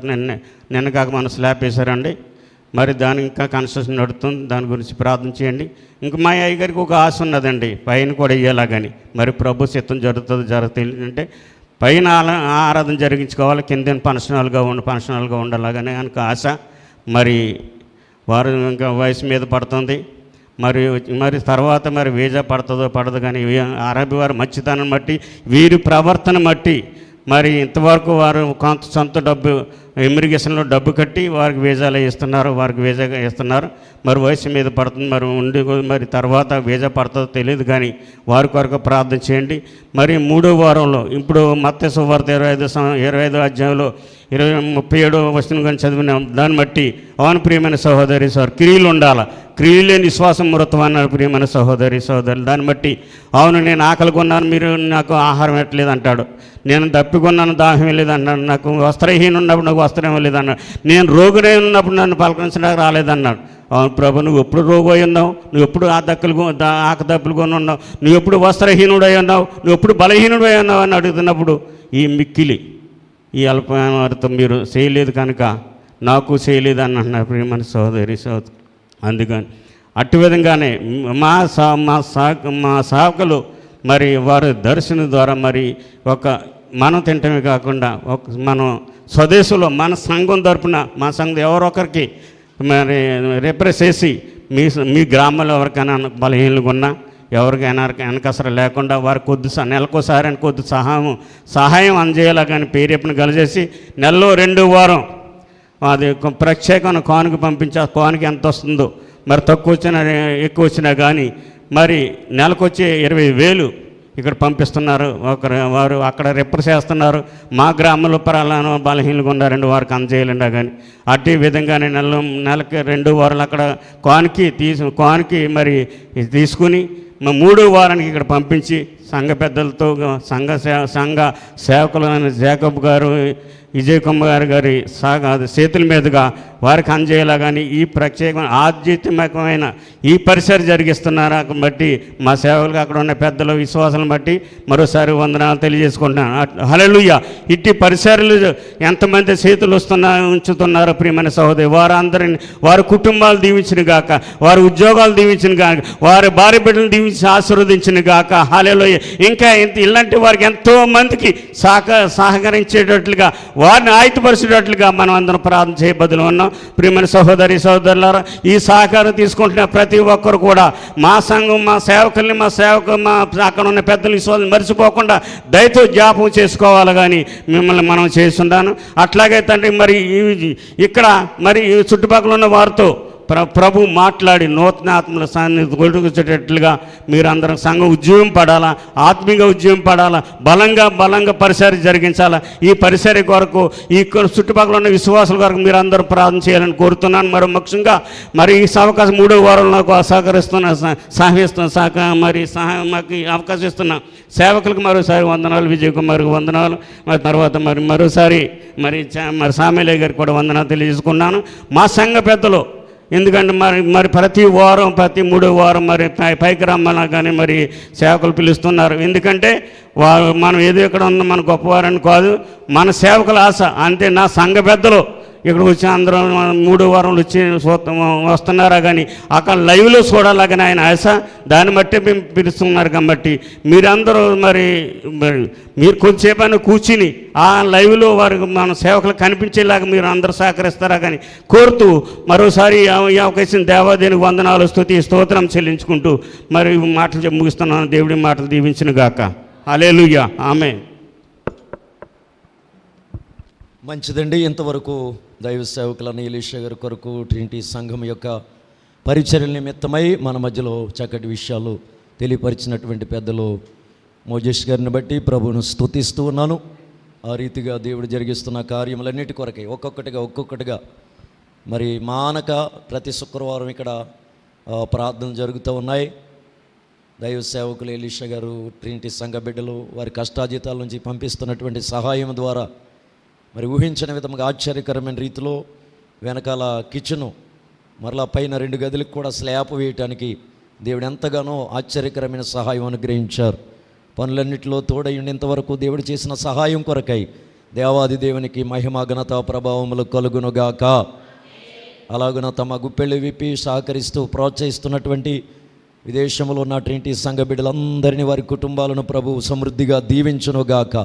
నిన్న కాక మన స్లాబ్ వేశారండి. మరి దానికి ఇంకా కన్స్ట్రక్షన్ నడుతుంది. దాని గురించి ప్రార్థన చేయండి. ఇంకా మా అయ్యగారికి ఒక ఆశ ఉన్నదండి, పైన కూడా వేయాలా. కానీ మరి ప్రభు చిత్తం జరుగుతుంది అంటే పైన ఆరాధన జరిగించుకోవాలి, కింద ఫంక్షనాలుగా ఉండాలని ఆయనకు ఆశ. మరి వారు ఇంకా వయసు మీద పడుతుంది. మరి తర్వాత మరి వీజా పడదు. కానీ అరబీ వారి మంచితనం బట్టి, వీరి ప్రవర్తన బట్టి మరి ఇంతవరకు వారు కొంత సొంత డబ్బు ఇమిగ్రేషన్లో డబ్బు కట్టి వారికి వీజాలు ఇస్తున్నారు. మరి వయసు మీద పడుతుంది. మరి తర్వాత వీజా పడుతుందో తెలియదు. కానీ వారి కొరకు ప్రార్థన చేయండి. మరి 3వ వారంలో ఇప్పుడు మత్తయి సువార్త 25 అధ్యాయంలో 37వ వచనం కానీ చదివిన దాన్ని బట్టి అవును ప్రియమైన సహోదరి క్రియలు ఉండాలి. క్రియలే విశ్వాసం మృతం అన్నాడు ప్రియమైన సహోదరులు. దాన్ని బట్టి అవును నేను ఆకలి కొన్నాను, మీరు నాకు ఆహారం పెట్టలేదు అంటాడు. నేను దప్పికొన్నాను, దాహం లేదన్నాడు. నాకు వస్త్రహీన ఉన్నప్పుడు నాకు వస్త్రం లేదన్నాడు. నేను రోగునే ఉన్నప్పుడు నన్ను పలకరించడానికి రాలేదన్నాడు. అవును ప్రభు, నువ్వు ఎప్పుడు రోగి ఉన్నావు, నువ్వు ఎప్పుడు ఆకదప్పులు కొని ఉన్నావు, నువ్వు ఎప్పుడు వస్త్రహీనుడై ఉన్నావు, నువ్వు ఎప్పుడు బలహీనుడై ఉన్నావు అని అడుగుతున్నప్పుడు ఈ అల్పవారితో మీరు చేయలేదు కనుక నాకు చేయలేదు అని అంటున్నారు ప్రియమైన సహోదరి. అందుకని అట్టి విధంగానే మా సేవకులు మరి వారి దర్శనం ద్వారా మరి మనం తింటమే కాకుండా మనం స్వదేశంలో మన సంఘం తరపున మా సంఘం ఎవరొకరికి మరి రిప్రెస్ చేసి మీ గ్రామంలో ఎవరికైనా బలహీనలుగా ఉన్నా, ఎవరికైనా వెనకసర లేకుండా వారు నెలకోసారి అని కొద్ది సహాయం అందజేయాలా. కానీ ప్రేరేపణ కలిగేసి నెలలో 2 వారం అది ప్రత్యేకమైన కానుక పంపించే కానుక ఎంత వస్తుందో మరి తక్కువ వచ్చినా ఎక్కువ వచ్చినా కానీ మరి నెలకొచ్చే 20,000 ఇక్కడ పంపిస్తున్నారు. వారు అక్కడ రిప్రెస్ చేస్తున్నారు. మా గ్రామంలో పరాలను బలహీనలుగా ఉన్నారండి, వారికి అందజేయాలండి. కానీ అట్టి విధంగానే నెలకి 2 వారాలు అక్కడ కానుకి మరి తీసుకుని 3వ వారానికి ఇక్కడ పంపించి సంఘ పెద్దలతో సంఘ సేవకులైన జాకబ్ గారు, విజయ్ కుమార్ గారి చేతుల మీదుగా వారికి అందజేయాలా. కానీ ఈ ప్రత్యేకమైన ఆధ్యాత్మికమైన ఈ పరిసర జరిగిస్తున్నారు బట్టి మా సేవకులకు అక్కడ ఉన్న పెద్దల విశ్వాసాలను బట్టి మరోసారి వందనాలు తెలియజేసుకుంటున్నాను. హల్లెలూయా. ఇట్టి పరిసరాలు ఎంతమంది చేతులు ఉంచుతున్నారు ప్రియమైన సహోదరి, వారందరిని వారి కుటుంబాలు దీవించిన గాక, వారి ఉద్యోగాలు దీవించిన గాక, వారి భార్య బిడ్డలు దీవించి ఆశీర్వదించిన గాక. హల్లెలూయా. ఇంకా ఇలాంటి వారికి ఎంతోమందికి సహకరించేటట్లుగా వారిని ఆయుధపరిచేటట్లుగా మనం అందరం ప్రార్థన చేయబదులు ఉన్నాం. ప్రియమైన సహోదరి సహోదరులారా, ఈ సహకారం తీసుకుంటున్న ప్రతి ఒక్కరు కూడా మా సంఘం, మా సేవకుల్ని, మా అక్కడ ఉన్న పెద్దలు విశ్వాసం మర్చిపోకుండా దయతో జ్ఞాపకం చేసుకోవాలి. కానీ మిమ్మల్ని మనం చేస్తున్నాను. అట్లాగే తండ్రి, మరి ఇక్కడ మరి చుట్టుపక్కల ఉన్న వారితో ప్రభు మాట్లాడి నూతన ఆత్మల సాన్నిధ్యం కొడుకుచేటట్లుగా మీరందరం సంఘం ఉద్యోగం పడాలా, ఆత్మీయంగా ఉద్యోగం పడాలా, బలంగా పరిసర జరిగించాలా. ఈ పరిసర కొరకు ఈ చుట్టుపక్కల ఉన్న విశ్వాసుల కొరకు మీరు అందరూ ప్రార్థన చేయాలని కోరుతున్నాను. మరి ముఖ్యంగా మరి ఈ అవకాశం 3వ వారంలో నాకు మాకు అవకాశం ఇస్తున్న సేవకులకు మరోసారి వందనాలు, విజయ్ కుమార్కి వందనాలు, మరి తర్వాత మరోసారి సామేలయ్య గారికి కూడా వందనాలు తెలియజేసుకున్నాను. మా సంఘ పెద్దలు, ఎందుకంటే మరి ప్రతి 3వ వారం మరి పైకి రమ్మన్నా కానీ మరి సేవకులు పిలుస్తున్నారు. ఎందుకంటే మనం ఏదో ఇక్కడ ఉన్న మన గొప్పవారని కాదు, మన సేవకుల ఆశ అంతే. నా సంఘ పెద్దలు ఇక్కడ వచ్చి అందరూ 3వ వారంలో వచ్చి వస్తున్నారా కానీ అక్కడ లైవ్లో చూడాలా కానీ ఆయన ఆశ, దాన్ని బట్టి మేము పిలుస్తున్నారు. కాబట్టి మీరందరూ మరి మీరు కొంచెంసేపు కూర్చుని ఆ లైవ్లో వారికి మన సేవకులు కనిపించేలాగా మీరు అందరూ సహకరిస్తారా కానీ కోరుతూ మరోసారి ఈ అవకాశం దేవాదేవునికి వందనాలు, స్తుతి, స్తోత్రం చెల్లించుకుంటూ మరి మాటలు ముగిస్తున్నాను. దేవుడి మాటలు దీవించును గాక. హల్లెలూయా, ఆమేన్. మంచిదండి. ఇంతవరకు దైవ సేవకులను ఎలీషా గారి కొరకు ట్రినిటీ సంఘం యొక్క పరిచర్యల నిమిత్తమై మన మధ్యలో చక్కటి విషయాలు తెలియపరిచినటువంటి పెద్దలు మోజేష్ గారిని బట్టి ప్రభువును స్తుతిస్తూ ఉన్నాను. ఆ రీతిగా దేవుడు జరిగిస్తున్న కార్యములన్నిటి కొరకై ఒక్కొక్కటిగా మరి మానక ప్రతి శుక్రవారం ఇక్కడ ప్రార్థనలు జరుగుతూ ఉన్నాయి. దైవ సేవకులు ఎలీషా గారు, ట్రినిటీ సంఘ బిడ్డలు వారి కష్టాజీతాల నుంచి పంపిస్తున్నటువంటి సహాయం ద్వారా మరి ఊహించిన విధంగా ఆశ్చర్యకరమైన రీతిలో వెనకాల కిచెను, మరలా పైన 2 గదులకు కూడా స్లాబ్ వేయటానికి దేవుడు ఎంతగానో ఆశ్చర్యకరమైన సహాయం అనుగ్రహించారు. పనులన్నింటిలో తోడైండింతవరకు దేవుడు చేసిన సహాయం కొరకై దేవాది దేవునికి మహిమ, ఘనత, ప్రభావములు కలుగునుగాక. అలాగున తమ గుప్పెళ్ళు విప్పి సహకరిస్తూ ప్రోత్సహిస్తున్నటువంటి విదేశంలో ఉన్న ట్రినిటీ సంఘ బిడ్డలందరినీ, వారి కుటుంబాలను ప్రభు సమృద్ధిగా దీవించునుగాక.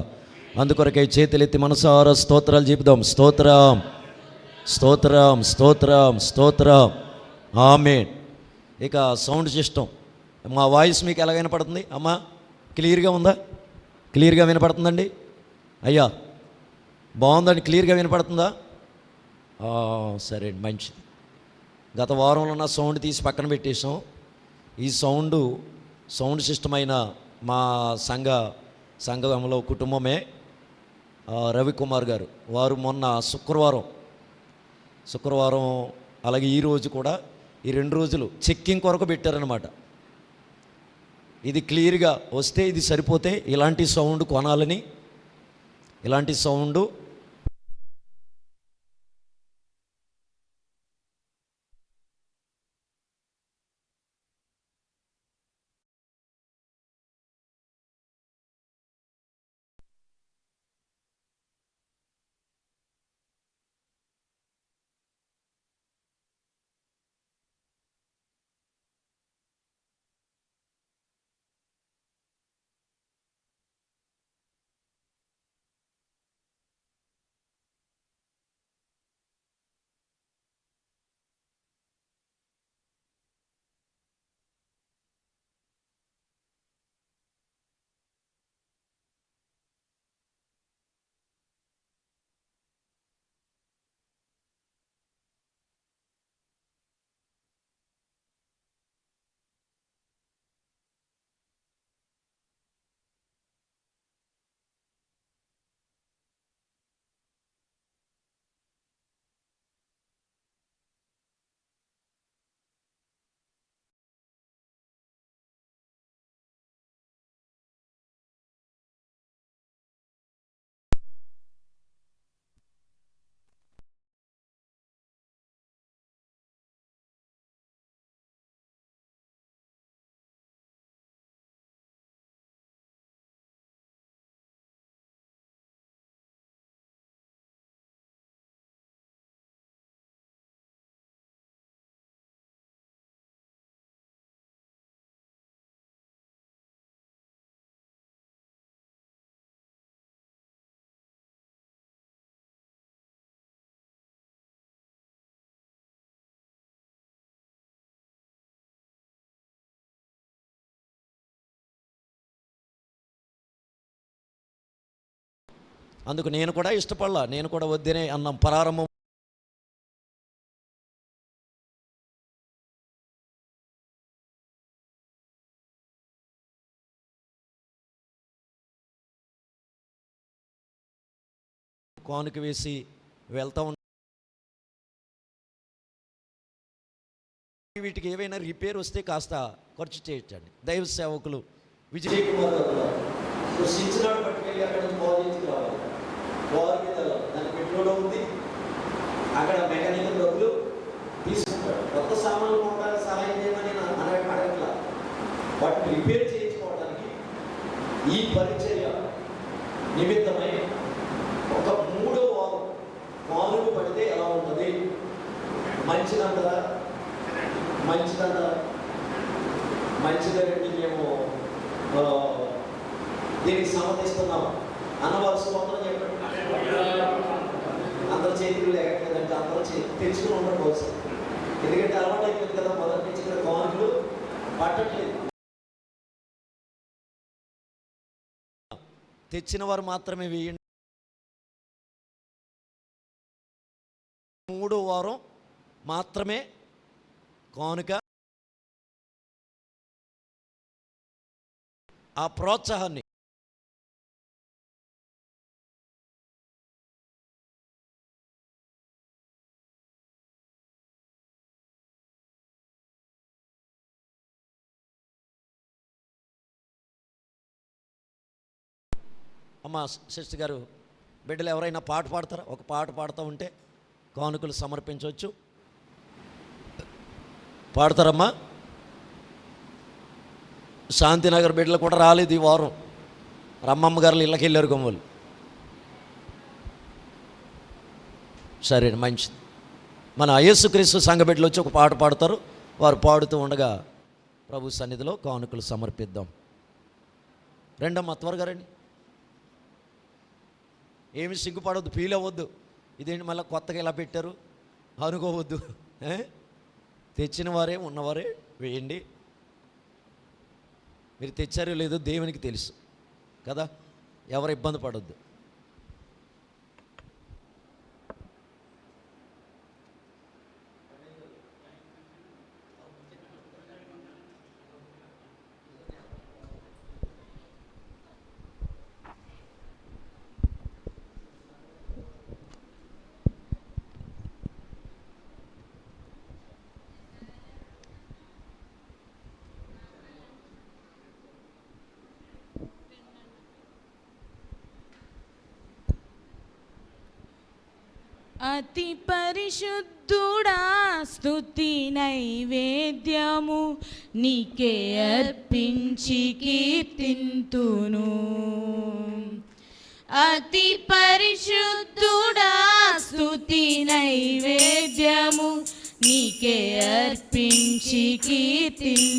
అందుకొరకై చేతులెత్తి మనసారా స్తోత్రాలు చెబుదాం. స్తోత్రం, స్తోత్రం, స్తోత్రం, స్తోత్రం, ఆమేన్. ఇక సౌండ్ సిస్టమ్, మా వాయిస్ మీకు ఎలా వినపడుతుంది అమ్మా? క్లియర్గా ఉందా? క్లియర్గా వినపడుతుందండి అయ్యా? బాగుందండి, క్లియర్గా వినపడుతుందా? సరే అండి, మంచిది. గత వారంలో ఉన్న సౌండ్ తీసి పక్కన పెట్టేసాం. ఈ సౌండ్ సిస్టమ్ అయిన మా సంఘంలో కుటుంబమే రవికుమార్ గారు, వారు మొన్న శుక్రవారం అలాగే ఈరోజు కూడా ఈ 2 రోజులు చెక్కింగ్ కొరకు పెట్టారనమాట. ఇది క్లియర్గా వస్తే ఇది సరిపోతే ఇలాంటి సౌండ్ కొనాలని, ఇలాంటి సౌండ్ అందుకు నేను కూడా ఇష్టపడలా, నేను కూడా వద్దనే అన్నాం. ప్రారంభం కానుక వేసి వెళ్తా ఉంటాం. వీటికి ఏవైనా రిపేర్ వస్తే కాస్త ఖర్చు చేయొచ్చండి. దైవ సేవకులు విజయ్ కుమార్ సృష్టించినాడు పట్టుకెళ్ళి అక్కడ నుంచి బాగు రావాలి, బాగు మీద దాని పెట్రోల్ ఉంది, అక్కడ మెకానికల్ డబ్బులు తీసుకుంటాడు. కొత్త సామాన్లు కొనడానికి సహాయం చేయమని అడగట్లా, వాటిని రిపేర్ చేయించుకోవడానికి ఈ పరిచర్య నిమిత్తమై ఒక 3వ వారం కానుక పడితే ఎలా ఉంటుంది? మంచిదంటారా? మంచిదండి, మేము దీనికి సమర్థిస్తున్నాం అన్నవారు స్తోత్రం చెప్పండి. అందరి చేతులు లేకపోతే అందరూ తెలుసుకుని ఉండడం కోసం, ఎందుకంటే అలవాటు అయిపోయింది కదా, మొదటి నుంచి ఇక్కడ కానుకలు పట్టట్లేదు. తెచ్చిన వారు మాత్రమే వేయండి. 3వ వారం మాత్రమే కానుక. ఆ ప్రోత్సాహాన్ని అమ్మ సిస్టర్ గారు, బిడ్డలు ఎవరైనా పాట పాడతారా? ఒక పాట పాడుతూ ఉంటే కానుకలు సమర్పించవచ్చు. పాడతారమ్మా? శాంతినగర్ బిడ్డలు కూడా రాలేదు ఈ వారం, రమ్మమ్మ గారు ఇళ్ళకి వెళ్ళారు గొమ్మలు. సరే, మంచిది. మన యేసుక్రీస్తు సంఘ బిడ్డలు వచ్చి ఒక పాట పాడతారు. వారు పాడుతూ ఉండగా ప్రభు సన్నిధిలో కానుకలు సమర్పిద్దాం. రెండమ్మ త్వరగా రండి. ఏమి సిగ్గుపడవద్దు, ఫీల్ అవ్వద్దు. ఇదేంటి మళ్ళీ కొత్తగా ఇలా పెట్టారు అనుకోవద్దు. తెచ్చిన వారే ఉన్నవారే వేయండి. మీరు తెచ్చారో లేదో దేవునికి తెలుసు కదా, ఎవరు ఇబ్బంది పడొద్దు. అతి పరిశుద్ధుడా స్తుతి నైవేద్యము నీకే అర్పించి కీర్తింతును. అతి పరిశుద్ధుడా స్తుతి నైవేద్యము నీకే అర్పించి కీర్తింతును.